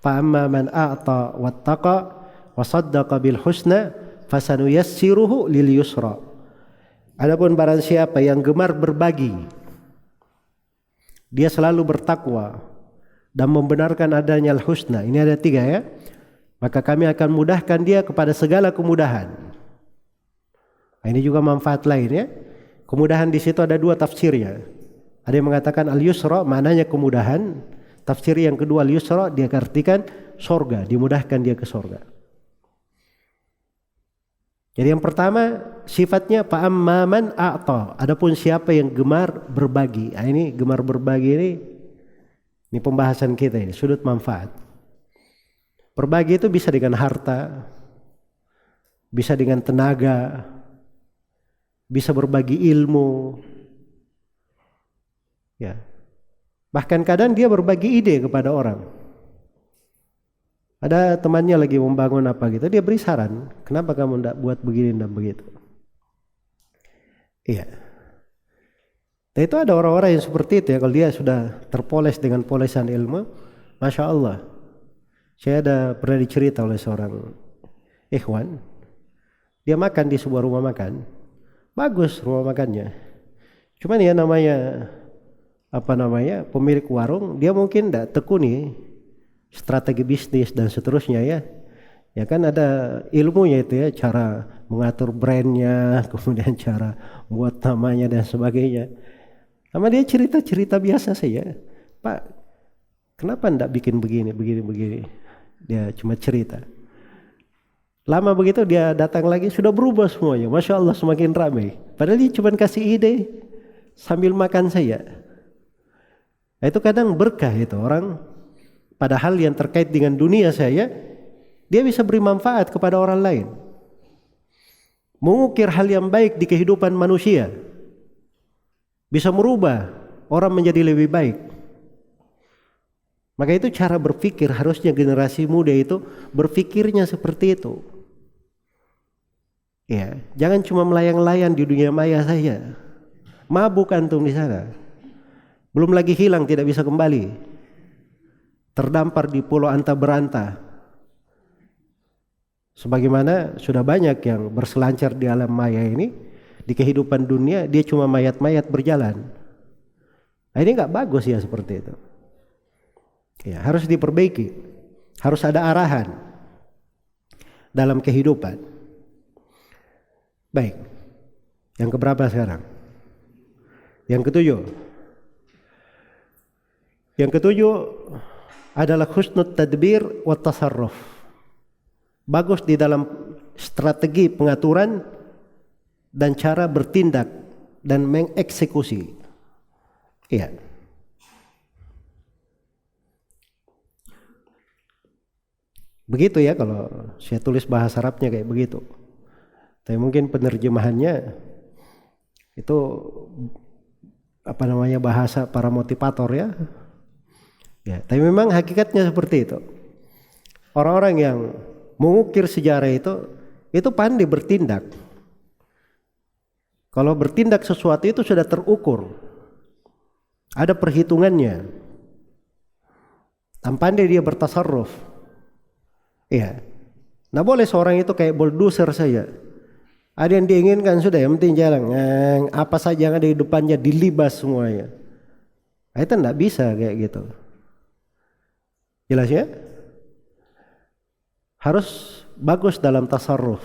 Fa'amma man a'ta wattaqa wa saddaqa bil husna fasanuyassiruhu lil yusra. Adapun barang siapa yang gemar berbagi, dia selalu bertakwa dan membenarkan adanya al-husna. Ini ada 3 ya. Maka kami akan mudahkan dia kepada segala kemudahan. Nah, ini juga manfaat lain ya. Kemudahan di situ ada 2 tafsirnya. Ada yang mengatakan al-yusra maknanya kemudahan. Tafsir yang kedua al-yusra dia artikan sorga, dimudahkan dia ke sorga. Jadi yang pertama sifatnya fa'amma man a'ta. Adapun siapa yang gemar berbagi. Nah, ini gemar berbagi ini pembahasan kita ini, sudut manfaat. Berbagi itu bisa dengan harta, bisa dengan tenaga, bisa berbagi ilmu, ya. Bahkan kadang dia berbagi ide kepada orang. Ada temannya lagi membangun apa gitu, dia beri saran, kenapa kamu tidak buat begini dan begitu. Iya. Dan itu ada orang-orang yang seperti itu ya, kalau dia sudah terpoles dengan polesan ilmu, Masya Allah. Saya ada pernah dicerita oleh seorang ikhwan, dia makan di sebuah rumah makan, bagus rumah makannya. Cuman ya namanya pemilik warung, dia mungkin tidak tekuni strategi bisnis dan seterusnya ya. Ya kan ada ilmunya itu ya, cara mengatur brandnya, kemudian cara buat namanya dan sebagainya. Sama dia cerita-cerita biasa saja, Pak, kenapa tidak bikin begini. Dia cuma cerita. Lama begitu dia datang lagi, sudah berubah semuanya. Masya Allah semakin ramai. Padahal dia cuma kasih ide sambil makan saja. Nah, itu kadang berkah itu orang. Padahal yang terkait dengan dunia saya, dia bisa beri manfaat kepada orang lain. Mengukir hal yang baik di kehidupan manusia. Bisa merubah orang menjadi lebih baik. Maka itu cara berpikir, harusnya generasi muda itu berpikirnya seperti itu. Ya, jangan cuma melayang-layang di dunia maya saja. Mabuk antum di sana. Belum lagi hilang, tidak bisa kembali. Terdampar di pulau anta beranta. Sebagaimana sudah banyak yang berselancar di alam maya ini, di kehidupan dunia dia cuma mayat-mayat berjalan. Nah, ini nggak bagus ya seperti itu. Ya, harus diperbaiki, harus ada arahan dalam kehidupan. Baik, yang keberapa sekarang? Yang ketujuh. Yang ketujuh adalah husnul tadbir wa tasarruf. Bagus di dalam strategi pengaturan dan cara bertindak dan mengeksekusi. Iya. Begitu ya kalau saya tulis bahasa Arabnya kayak begitu. Tapi mungkin penerjemahannya itu bahasa para motivator ya. Ya, tapi memang hakikatnya seperti itu. Orang-orang yang mengukir sejarah itu pandai bertindak. Kalau bertindak sesuatu itu sudah terukur. Ada perhitungannya. Dan pandai dia bertasarruf. Iya. Nah boleh seorang itu kayak bulldozer saja. Ada yang diinginkan sudah, yang penting jalan. Apa saja yang ada di depannya dilibas semuanya. Nah, itu enggak bisa kayak gitu. Jelas ya? Harus bagus dalam tasarruf.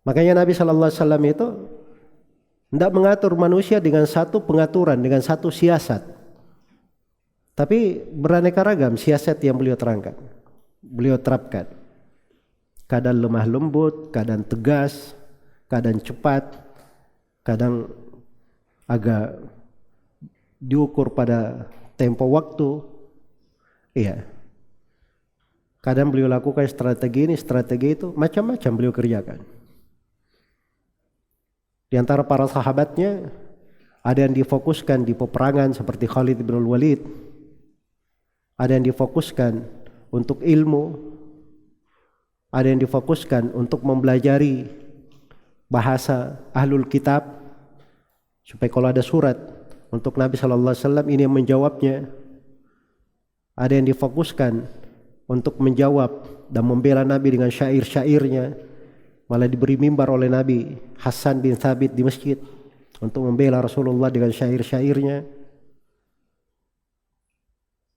Makanya Nabi Sallallahu Alaihi Wasallam itu tidak mengatur manusia dengan satu pengaturan, dengan satu siasat. Tapi beraneka ragam siasat yang beliau terangkan. Beliau terapkan. Kadang lemah lembut, kadang tegas, kadang cepat, kadang agak diukur pada tempo waktu. Iya. Kadang beliau lakukan strategi ini, strategi itu, macam-macam beliau kerjakan. Di antara para sahabatnya, ada yang difokuskan di peperangan seperti Khalid bin Walid. Ada yang difokuskan untuk ilmu. Ada yang difokuskan untuk mempelajari bahasa ahlul kitab. Supaya kalau ada surat untuk Nabi SAW ini yang menjawabnya. Ada yang difokuskan untuk menjawab dan membela Nabi dengan syair-syairnya. Malah diberi mimbar oleh Nabi Hasan bin Thabit di masjid untuk membela Rasulullah dengan syair-syairnya.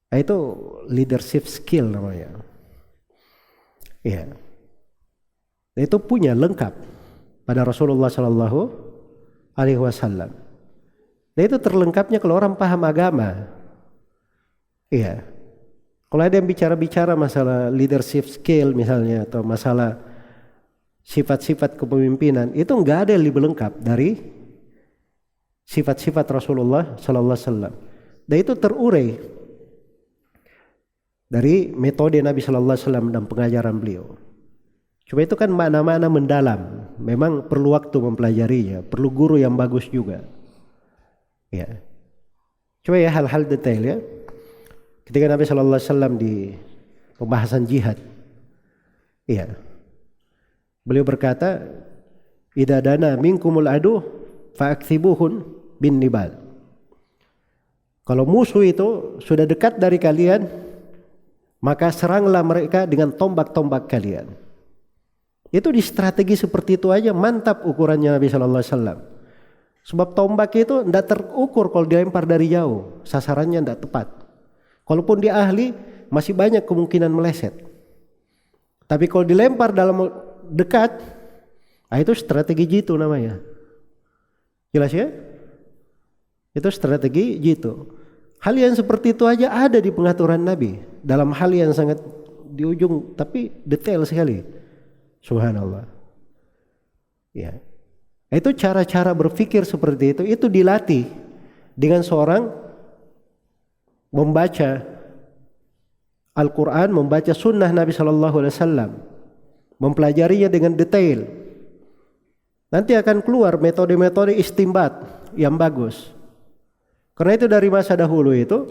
Itu leadership skill namanya. Iya. Itu punya lengkap pada Rasulullah Sallallahu Alaihi Wasallam. Dan itu terlengkapnya kalau orang paham agama. Iya. Kalau ada yang bicara-bicara masalah leadership skill misalnya atau masalah sifat-sifat kepemimpinan, itu enggak ada yang lebih lengkap dari sifat-sifat Rasulullah Sallallahu Alaihi Wasallam. Dan itu terurai dari metode Nabi Sallallahu Alaihi Wasallam dan pengajaran beliau. Cuma itu kan makna-makna mendalam, memang perlu waktu mempelajarinya, perlu guru yang bagus juga. Ya, coba ya hal-hal detail ya. Ketika Nabi Sallallahu Alaihi Wasallam di pembahasan jihad, iya, beliau berkata, "Idza dana minkumul adu fa'akthibuhun bin nibal." Kalau musuh itu sudah dekat dari kalian, maka seranglah mereka dengan tombak-tombak kalian. Itu di strategi seperti itu aja mantap ukurannya Nabi Sallallahu Alaihi Wasallam. Sebab tombak itu tidak terukur kalau dilempar dari jauh, sasarannya tidak tepat. Kalaupun dia ahli, masih banyak kemungkinan meleset. Tapi kalau dilempar dalam dekat, itu strategi jitu namanya. Jelas ya? Itu strategi jitu. Hal yang seperti itu aja ada di pengaturan Nabi. Dalam hal yang sangat di ujung, tapi detail sekali. Subhanallah. Ya. Itu cara-cara berpikir seperti itu dilatih dengan seorang membaca Al-Quran, membaca sunnah Nabi Sallallahu Alaihi Wasallam, mempelajarinya dengan detail. Nanti akan keluar metode-metode istimbat yang bagus. Karena itu dari masa dahulu itu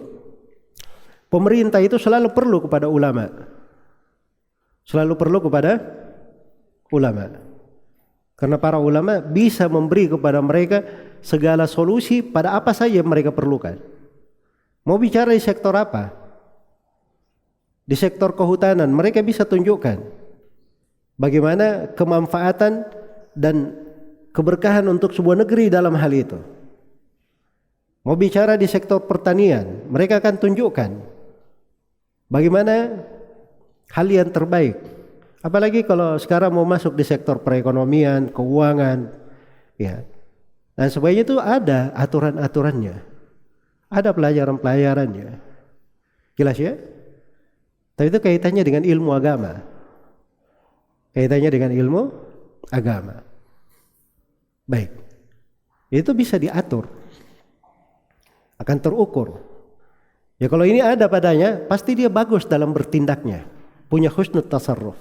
pemerintah itu selalu perlu kepada ulama. Selalu perlu kepada ulama. Karena para ulama bisa memberi kepada mereka segala solusi pada apa saja yang mereka perlukan. Mau bicara di sektor apa? Di sektor kehutanan mereka bisa tunjukkan bagaimana kemanfaatan dan keberkahan untuk sebuah negeri dalam hal itu. Mau bicara di sektor pertanian, mereka akan tunjukkan bagaimana hal yang terbaik. Apalagi kalau sekarang mau masuk di sektor perekonomian, keuangan, ya. Dan sebagainya itu ada aturan-aturannya. Ada pelajaran-pelajarannya. Jelas ya? Tapi itu kaitannya dengan ilmu agama. Kaitannya dengan ilmu agama. Baik. Itu bisa diatur. Akan terukur. Ya kalau ini ada padanya, pasti dia bagus dalam bertindaknya. Punya husnul tasarruf.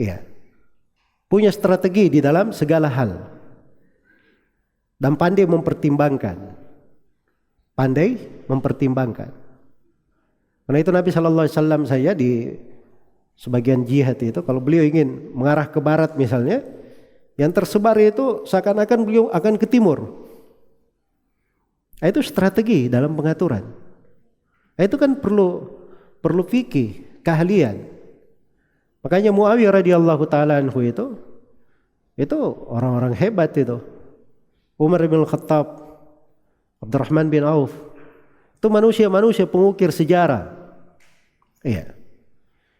Ya. Punya strategi di dalam segala hal. Dan pandai mempertimbangkan. Pandai mempertimbangkan. Karena itu Nabi Sallallahu Alaihi Wasallam saya di sebagian jihad itu, kalau beliau ingin mengarah ke barat misalnya, yang tersebar itu seakan-akan beliau akan ke timur. Itu strategi dalam pengaturan. Itu kan perlu fikih, keahlian. Makanya Muawiyah radhiyallahu taala anhu itu orang-orang hebat itu. Umar bin Khattab, Abdurrahman bin Auf, itu manusia-manusia pengukir sejarah. Iya.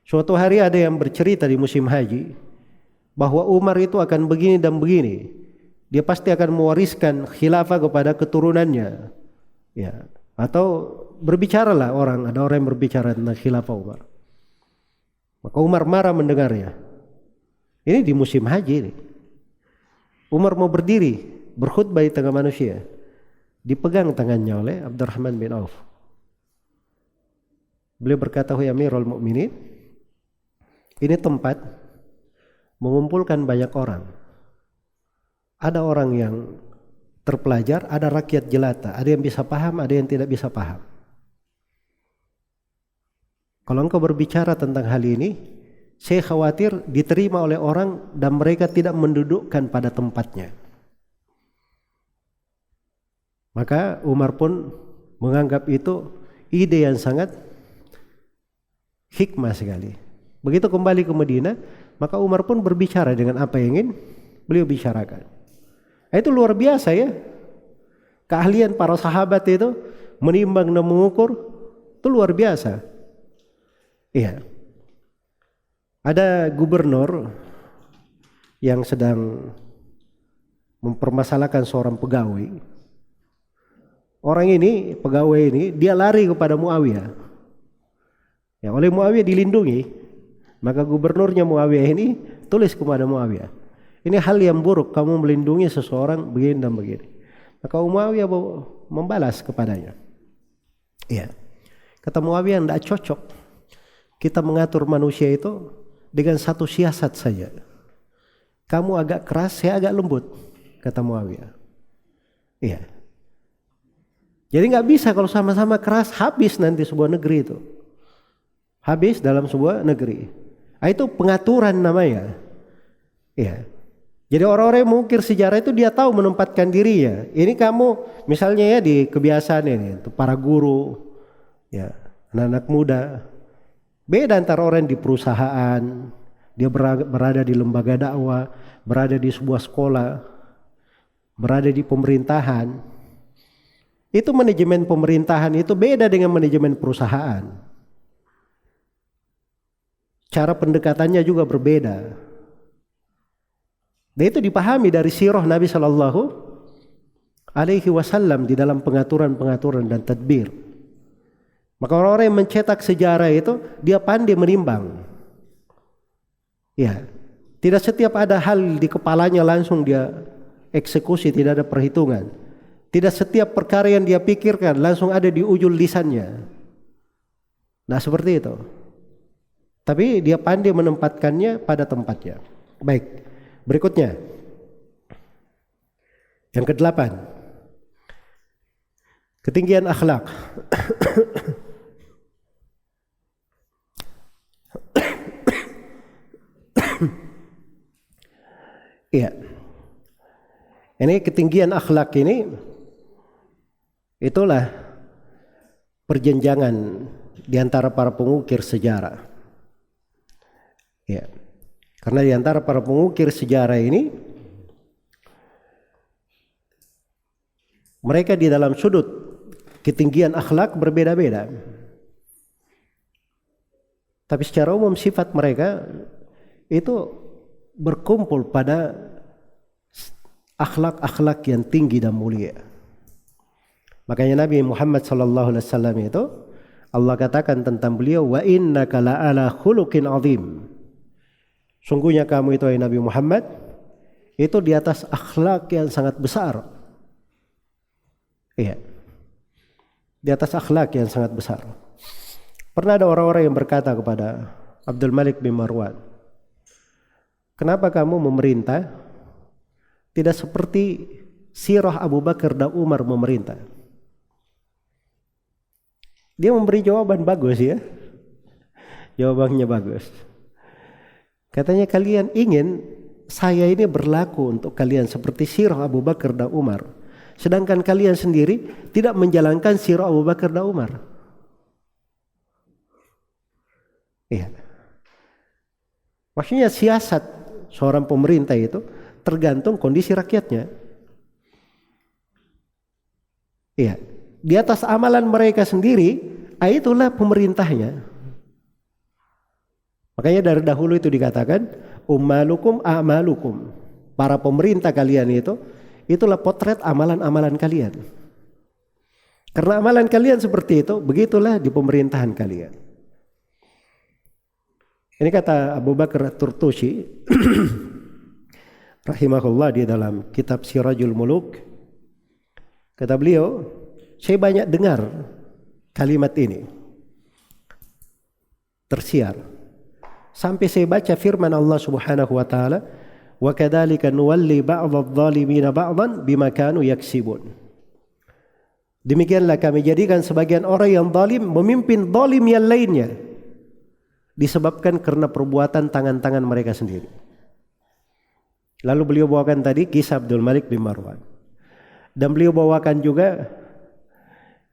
Suatu hari ada yang bercerita di musim haji bahwa Umar itu akan begini dan begini. Dia pasti akan mewariskan khilafah kepada keturunannya. Ya. Atau berbicaralah ada orang yang berbicara tentang khilafah Umar. Maka Umar marah mendengarnya. Ini di musim haji ini. Umar mau berdiri, berkhutbah di tengah manusia. dipegang tangannya oleh Abdurrahman bin Auf. Beliau berkata, "Wahai Amirul Mukminin, ini tempat mengumpulkan banyak orang. Ada orang yang terpelajar, ada rakyat jelata, ada yang bisa paham, ada yang tidak bisa paham. Kalau engkau berbicara tentang hal ini, saya khawatir diterima oleh orang dan mereka tidak mendudukkan pada tempatnya." Maka Umar pun menganggap itu ide yang sangat hikmah sekali. Begitu kembali ke Madinah, maka Umar pun berbicara dengan apa yang ingin beliau bicarakan. Itu luar biasa ya. Keahlian para sahabat itu menimbang dan mengukur itu luar biasa. Iya. Ada gubernur yang sedang mempermasalahkan seorang pegawai. Orang ini, pegawai ini, dia lari kepada Muawiyah. Ya, oleh Muawiyah dilindungi. Maka gubernurnya Muawiyah ini tulis kepada Muawiyah, "Ini hal yang buruk, kamu melindungi seseorang begini dan begini." Maka Muawiyah membalas kepadanya. Iya. Kata Muawiyah, tidak cocok kita mengatur manusia itu dengan satu siasat saja. Kamu agak keras, saya agak lembut, kata Muawiyah. Iya. Jadi nggak bisa kalau sama-sama keras, habis nanti sebuah negeri itu. Habis dalam sebuah negeri. Itu pengaturan namanya. Iya. Jadi orang-orang yang mengukir sejarah itu dia tahu menempatkan dirinya. Ini kamu misalnya ya di kebiasaan ini, untuk para guru, ya anak-anak muda. Beda antara orang di perusahaan, dia berada di lembaga dakwah, berada di sebuah sekolah, berada di pemerintahan. Itu manajemen pemerintahan itu beda dengan manajemen perusahaan. Cara pendekatannya juga berbeda. Dan itu dipahami dari sirah Nabi Shallallahu Alaihi Wasallam di dalam pengaturan-pengaturan dan tadbir. Maka orang-orang yang mencetak sejarah itu dia pandai menimbang. Ya, tidak setiap ada hal di kepalanya langsung dia eksekusi, tidak ada perhitungan. Tidak setiap perkara yang dia pikirkan langsung ada di ujung lisannya. Nah seperti itu. Tapi dia pandai menempatkannya pada tempatnya. Baik, berikutnya. Yang ke-8. Ketinggian akhlak. Iya. Ini ketinggian akhlak ini, itulah perjenjangan di antara para pengukir sejarah. Ya. Karena di antara para pengukir sejarah ini, mereka di dalam sudut ketinggian akhlak berbeda-beda. Tapi secara umum sifat mereka itu berkumpul pada akhlak-akhlak yang tinggi dan mulia. Makanya Nabi Muhammad SAW itu Allah katakan tentang beliau, "Wa innaka la'ala khuluqin azim." Sungguhnya kamu itu Nabi Muhammad itu di atas akhlak yang sangat besar. Iya. Di atas akhlak yang sangat besar. Pernah ada orang-orang yang berkata kepada Abdul Malik bin Marwan, "Kenapa kamu memerintah tidak seperti sirah Abu Bakar dan Umar memerintah?" Dia memberi jawaban bagus ya. Jawabannya bagus. Katanya, kalian ingin saya ini berlaku untuk kalian seperti sirah Abu Bakar dan Umar. Sedangkan kalian sendiri tidak menjalankan sirah Abu Bakar dan Umar. Iya. Maksudnya siasat seorang pemerintah itu tergantung kondisi rakyatnya. Iya. Di atas amalan mereka sendiri, itulah pemerintahnya. Makanya dari dahulu itu dikatakan ummalukum a'malukum. Para pemerintah kalian itu, itulah potret amalan-amalan kalian. Karena amalan kalian seperti itu, begitulah di pemerintahan kalian. Ini kata Abu Bakar Turtusi rahimahullah di dalam kitab Sirajul Muluk. Kata beliau, saya banyak dengar kalimat ini tersiar sampai saya baca firman Allah Subhanahu wa taala, wa kadzalika nuwalli ba'dadh-dhalimina ba'dhan bima kanu yaksibun. Demikianlah kami jadikan sebagian orang yang zalim memimpin zalim yang lainnya disebabkan karena perbuatan tangan-tangan mereka sendiri. Lalu beliau bawakan tadi kisah Abdul Malik bin Marwan. Dan beliau bawakan juga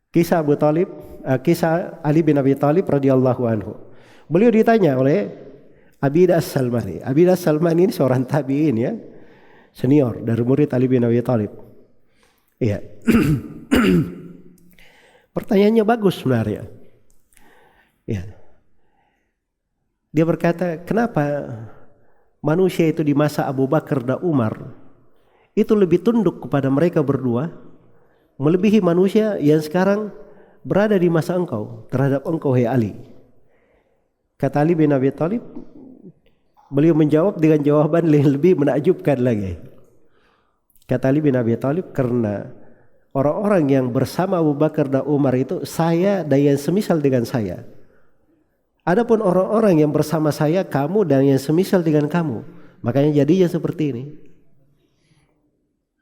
kisah kisah Ali bin Abi Thalib radhiyallahu anhu. Beliau ditanya oleh Abidah As-Salmani. Abidah As-Salmani ini seorang tabi'in ya, senior dari murid Ali bin Abi Thalib. Iya. Pertanyaannya bagus sebenarnya. Ya. Dia berkata, kenapa manusia itu di masa Abu Bakar dan Umar itu lebih tunduk kepada mereka berdua melebihi manusia yang sekarang berada di masa engkau terhadap engkau, hai Ali? Kata Ali bin Abi Thalib, beliau menjawab dengan jawaban yang lebih menakjubkan lagi. Kata Ali bin Abi Thalib, karena orang-orang yang bersama Abu Bakar dan Umar itu saya dan yang semisal dengan saya. Adapun orang-orang yang bersama saya, kamu dan yang semisal dengan kamu. Makanya jadinya seperti ini.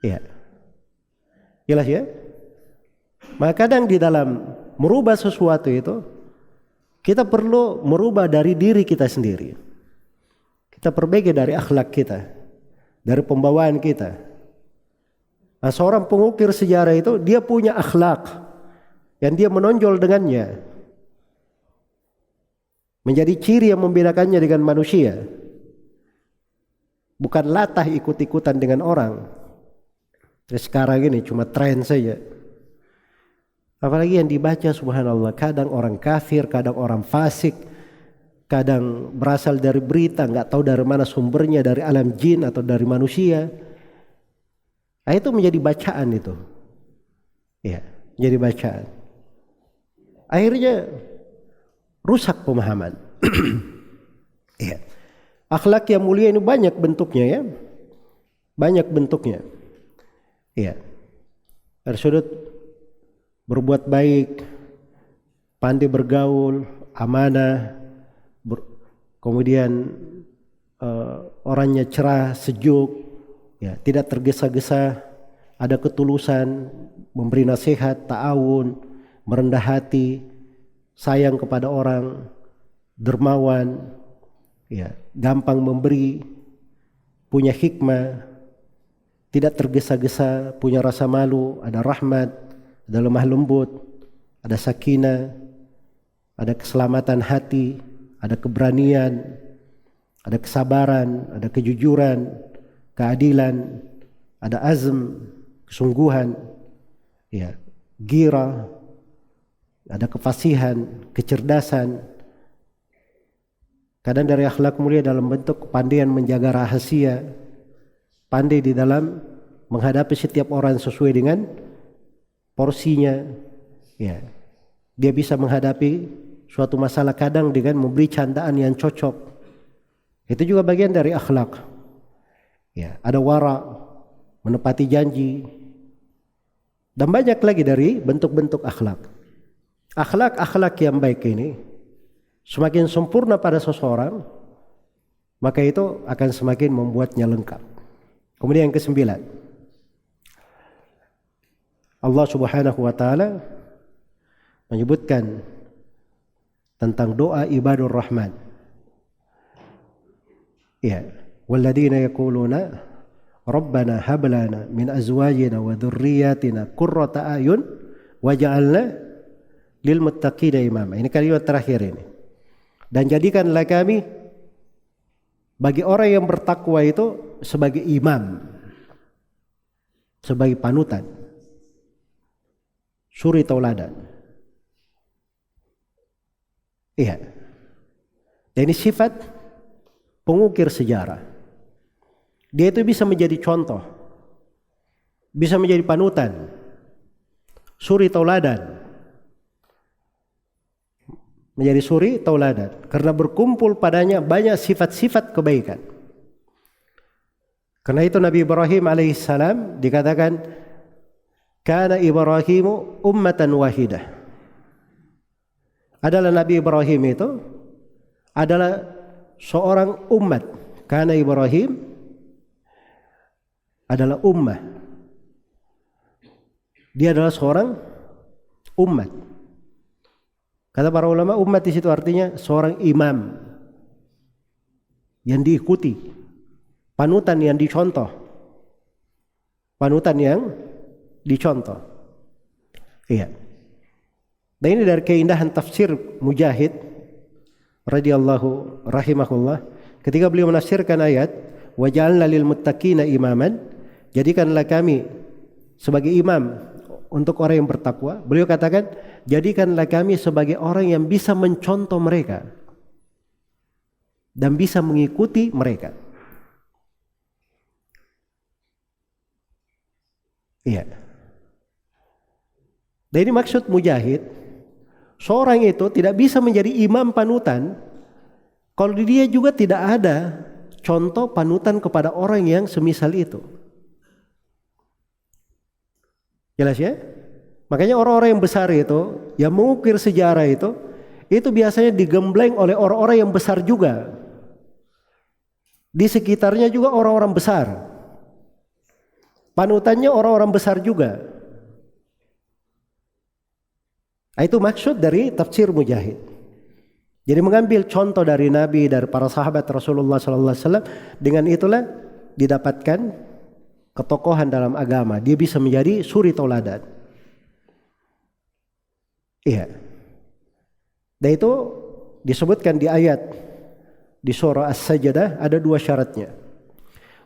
Ya. Jelas ya? Maka kadang di dalam merubah sesuatu itu kita perlu merubah dari diri kita sendiri. Kita perbaiki dari akhlak kita, dari pembawaan kita. Nah, seorang pengukir sejarah itu dia punya akhlak yang dia menonjol dengannya, menjadi ciri yang membedakannya dengan manusia. Bukan latah ikut-ikutan dengan orang. Terus sekarang ini cuma tren saja. Apalagi yang dibaca, subhanallah, kadang orang kafir, kadang orang fasik, kadang berasal dari berita, nggak tahu dari mana sumbernya, dari alam jin atau dari manusia. Nah, itu menjadi bacaan itu. Ya, menjadi bacaan. Akhirnya rusak pemahaman. Ya. Akhlak yang mulia ini banyak bentuknya ya. Banyak bentuknya. Ya. Dari sudut berbuat baik, pandai bergaul, amanah, kemudian orangnya cerah, sejuk, ya, tidak tergesa-gesa, ada ketulusan, memberi nasihat, ta'awun, merendah hati, sayang kepada orang, dermawan, ya, gampang memberi, punya hikmah, tidak tergesa-gesa, punya rasa malu, ada rahmat, ada lemah lembut, ada sakinah, ada keselamatan hati, ada keberanian, ada kesabaran, ada kejujuran, keadilan, ada azm, kesungguhan, ya, gira, ada kefasihan, kecerdasan. Kadang dari akhlak mulia dalam bentuk kepandaian menjaga rahasia, pandai di dalam menghadapi setiap orang sesuai dengan porsinya. Ya, dia bisa menghadapi suatu masalah kadang dengan memberi candaan yang cocok. Itu juga bagian dari akhlak. Ya, ada wara, menepati janji, dan banyak lagi dari bentuk-bentuk akhlak. Akhlak-akhlak yang baik ini semakin sempurna pada seseorang, maka itu akan semakin membuatnya lengkap. Kemudian yang ke-9, Allah Subhanahu wa taala menyebutkan tentang doa ibadur rahman. Ya, walladzina yaquluna rabbana hab lana min azwajina wa dzurriyyatina qurrata a'yun waj'alna lil muttaqina imama. Ini kalimat terakhir ini. Dan jadikanlah kami bagi orang yang bertakwa itu sebagai imam, sebagai panutan, suri tauladan. Iya. Dan ini sifat pengukir sejarah. Dia itu bisa menjadi contoh, bisa menjadi panutan, suri tauladan. Menjadi suri tauladan karena berkumpul padanya banyak sifat-sifat kebaikan. Karena itu Nabi Ibrahim alaihissalam dikatakan kana Ibrahimu ummatan wahidah. Adalah Nabi Ibrahim itu adalah seorang umat. Kana Ibrahim adalah ummah. Dia adalah seorang umat. Kata para ulama, umat di situ artinya seorang imam yang diikuti, panutan yang dicontoh. Panutan yang dicontoh. Iya. Dan ini dari keindahan tafsir Mujahid radhiyallahu rahimahullah ketika beliau menafsirkan ayat wa ja'alna lil muttaqina imaman, jadikanlah kami sebagai imam untuk orang yang bertakwa. Beliau katakan, jadikanlah kami sebagai orang yang bisa mencontoh mereka dan bisa mengikuti mereka. Iya. Dan ini maksud Mujahid, seorang itu tidak bisa menjadi imam panutan kalau dia juga tidak ada contoh panutan kepada orang yang semisal itu. Jelas ya? Makanya orang-orang yang besar itu, yang mengukir sejarah itu biasanya digembleng oleh orang-orang yang besar juga. Di sekitarnya juga orang-orang besar. Panutannya orang-orang besar juga. Itu maksud dari tafsir Mujahid. Jadi mengambil contoh dari Nabi, dari para sahabat Rasulullah SAW, dengan itulah didapatkan ketokohan dalam agama. Dia bisa menjadi suri tauladan. Iya. Dan itu disebutkan di ayat di surah As-Sajdah, ada dua syaratnya.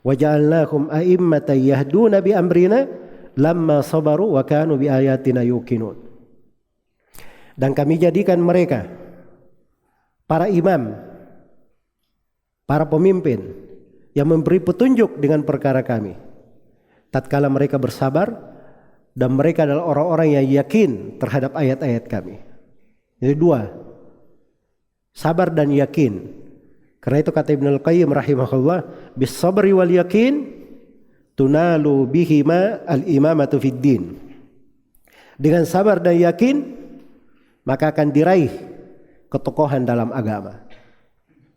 Wa ja'alnahum a'immatan yahduna bi amrina lamma sabaru wa kanu bi ayatina yuqinun. Dan kami jadikan mereka para imam, para pemimpin yang memberi petunjuk dengan perkara kami tatkala mereka bersabar dan mereka adalah orang-orang yang yakin terhadap ayat-ayat kami. Jadi dua, sabar dan yakin. Karena itu kata Ibnul Qayyim rahimahullah, bis sabri wal yakin tunalu bihima al-imamatu fid din. Dengan sabar dan yakin maka akan diraih ketokohan dalam agama.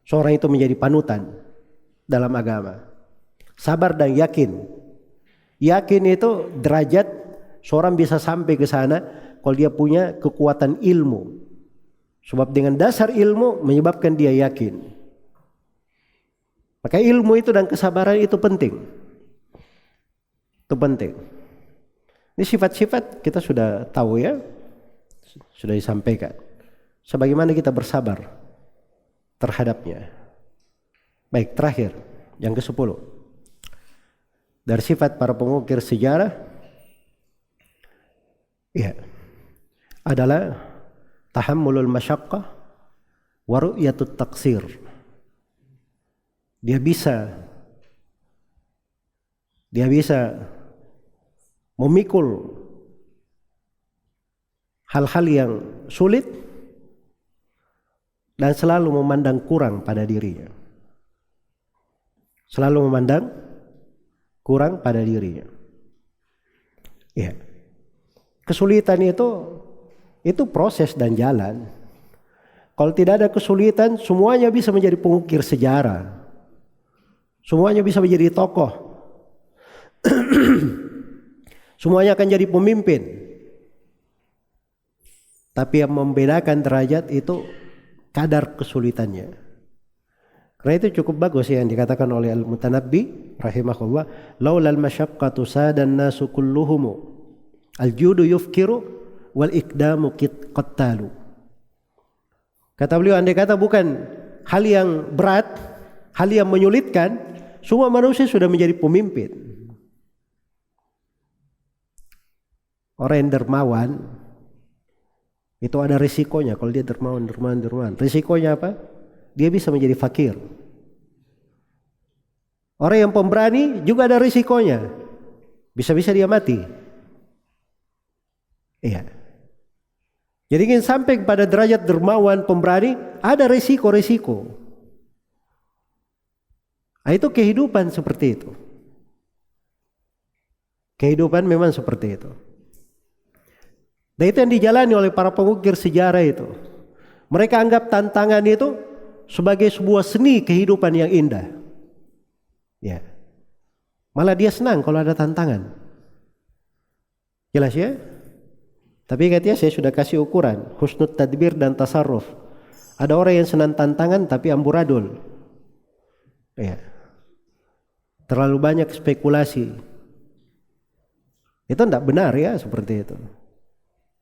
Seorang itu menjadi panutan dalam agama. Sabar dan yakin. Yakin itu derajat seorang bisa sampai ke sana kalau dia punya kekuatan ilmu. Sebab dengan dasar ilmu menyebabkan dia yakin. Maka ilmu itu dan kesabaran itu penting. Itu penting. Ini sifat-sifat kita sudah tahu ya. Sudah disampaikan. Sebagaimana kita bersabar terhadapnya. Baik, terakhir. Yang ke-10. Dari sifat para pengukir sejarah. Ya. Adalah tahammulul masyaqqah wa ru'yatut taqsir. Dia bisa memikul hal-hal yang sulit dan selalu memandang kurang pada dirinya. Selalu memandang kurang pada dirinya. Ya. Kesulitan itu proses dan jalan. Kalau tidak ada kesulitan, semuanya bisa menjadi pengukir sejarah. Semuanya bisa menjadi tokoh. Semuanya akan jadi pemimpin. Tapi yang membedakan derajat itu kadar kesulitannya. Karena itu cukup bagus yang dikatakan oleh Al-Mutanabbi rahimahullah, laulal masyaqqatu sadan nasu kulluhum al-judu yufkiru wal ikdamu qattalu. Kata beliau, andai kata bukan hal yang berat, hal yang menyulitkan, semua manusia sudah menjadi pemimpin. Orang yang dermawan itu ada risikonya. Kalau dia dermawan. Risikonya apa? Dia bisa menjadi fakir. Orang yang pemberani juga ada risikonya. Bisa-bisa dia mati. Iya. Jadi ingin sampai pada derajat dermawan, pemberani, ada risiko-risiko. Nah, itu kehidupan seperti itu. Kehidupan memang seperti itu. Dan itu yang dijalani oleh para pengukir sejarah itu. Mereka anggap tantangan itu sebagai sebuah seni kehidupan yang indah. Ya. Malah dia senang kalau ada tantangan. Jelas ya? Tapi katanya saya sudah kasih ukuran husnul tadbir dan tasarruf. Ada orang yang senang tantangan tapi amburadul. Ya. Terlalu banyak spekulasi. Itu tidak benar ya seperti itu.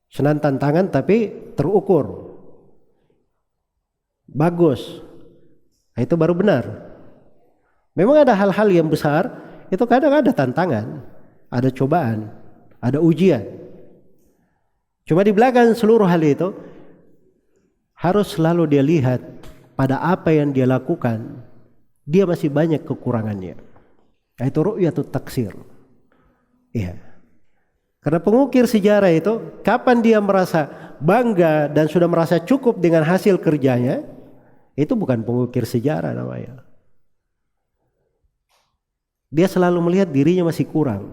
Senang tantangan tapi terukur. Bagus. Nah, itu baru benar. Memang ada hal-hal yang besar, itu kadang ada tantangan, ada cobaan, ada ujian. Cuma di belakang seluruh hal itu, harus selalu dia lihat pada apa yang dia lakukan, dia masih banyak kekurangannya. Nah, itu ru'yatut taksir. Iya. Karena pengukir sejarah itu, kapan dia merasa bangga dan sudah merasa cukup dengan hasil kerjanya, itu bukan pengukir sejarah namanya. Dia selalu melihat dirinya masih kurang,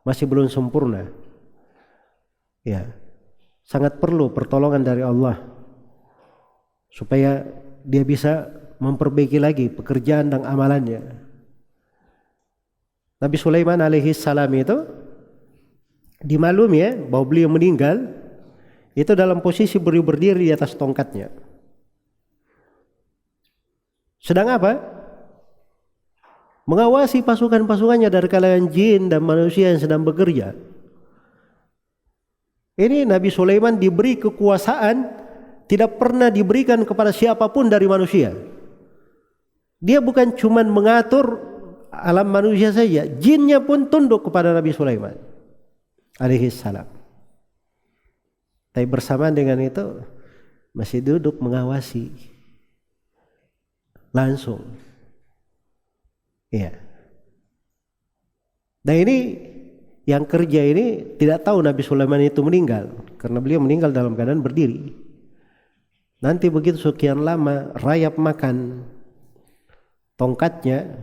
masih belum sempurna. Ya, sangat perlu pertolongan dari Allah supaya dia bisa memperbaiki lagi pekerjaan dan amalannya. Nabi Sulaiman alaihi salam itu dimaklumi ya bahwa beliau meninggal itu dalam posisi berdiri di atas tongkatnya. Sedang apa? Mengawasi pasukan-pasukannya dari kalangan jin dan manusia yang sedang bekerja. Ini Nabi Sulaiman diberi kekuasaan tidak pernah diberikan kepada siapapun dari manusia. Dia bukan cuma mengatur alam manusia saja, jinnya pun tunduk kepada Nabi Sulaiman alaihi salam. Tapi bersamaan dengan itu masih duduk mengawasi langsung. Iya. Dan ini yang kerja ini tidak tahu Nabi Sulaiman itu meninggal karena beliau meninggal dalam keadaan berdiri. Nanti begitu sekian lama rayap makan tongkatnya,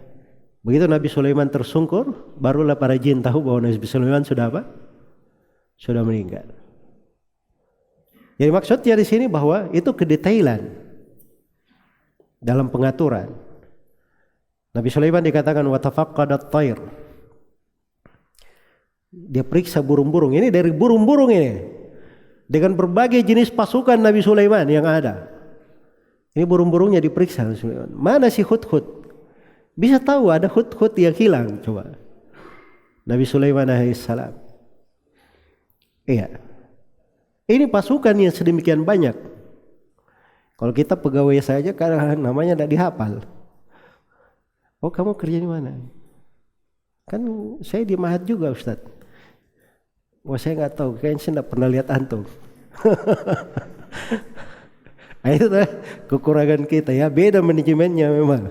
begitu Nabi Sulaiman tersungkur, barulah para jin tahu bahwa Nabi Sulaiman sudah apa? Sudah meninggal. Jadi maksudnya di sini bahwa itu kedetailan dalam pengaturan. Nabi Sulaiman dikatakan wa tafaqqadat thair. Dia periksa burung-burung. Ini dari burung-burung ini. Dengan berbagai jenis pasukan Nabi Sulaiman yang ada. Ini burung-burungnya diperiksa Nabi Sulaiman. Mana si hudhud? Bisa tahu ada hudhud yang hilang coba. Nabi Sulaiman alaihissalam. Iya. Ini pasukan yang sedemikian banyak. Kalau kita pegawai saja karena namanya tidak dihafal. Oh, kamu kerja di mana? Kan saya di Mahat juga, Ustaz. Wah, saya nggak tahu, kayaknya saya tidak pernah lihat antum. Nah, itu kekurangan kita ya, beda manajemennya memang.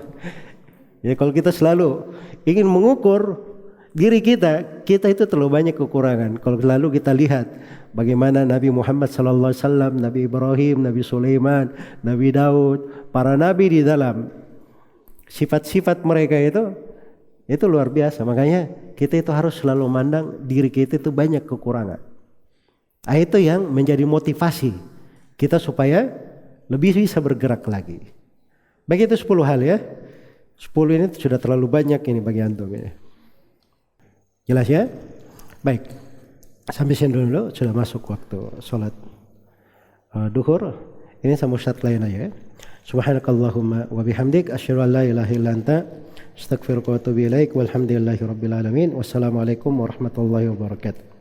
Ya kalau kita selalu ingin mengukur diri kita itu terlalu banyak kekurangan. Kalau selalu kita lihat bagaimana Nabi Muhammad SAW, Nabi Ibrahim, Nabi Sulaiman, Nabi Daud, para nabi di dalam sifat-sifat mereka itu luar biasa. Makanya kita itu harus selalu memandang diri kita itu banyak kekurangan. Nah, itu yang menjadi motivasi kita supaya lebih bisa bergerak lagi. Baik, itu 10 hal ya. 10 ini sudah terlalu banyak ini bagi antum ini. Jelas ya? Baik. Sampai sini dulu, sudah masuk waktu sholat duhur. Ini sama Ustaz lain aja ya. Subhanakallahumma wa bihamdik asyhadu an la ilaha illa anta astaghfiruka wa atubu ilaik walhamdulillahi rabbil alamin. Wassalamualaikum warahmatullahi wabarakatuh.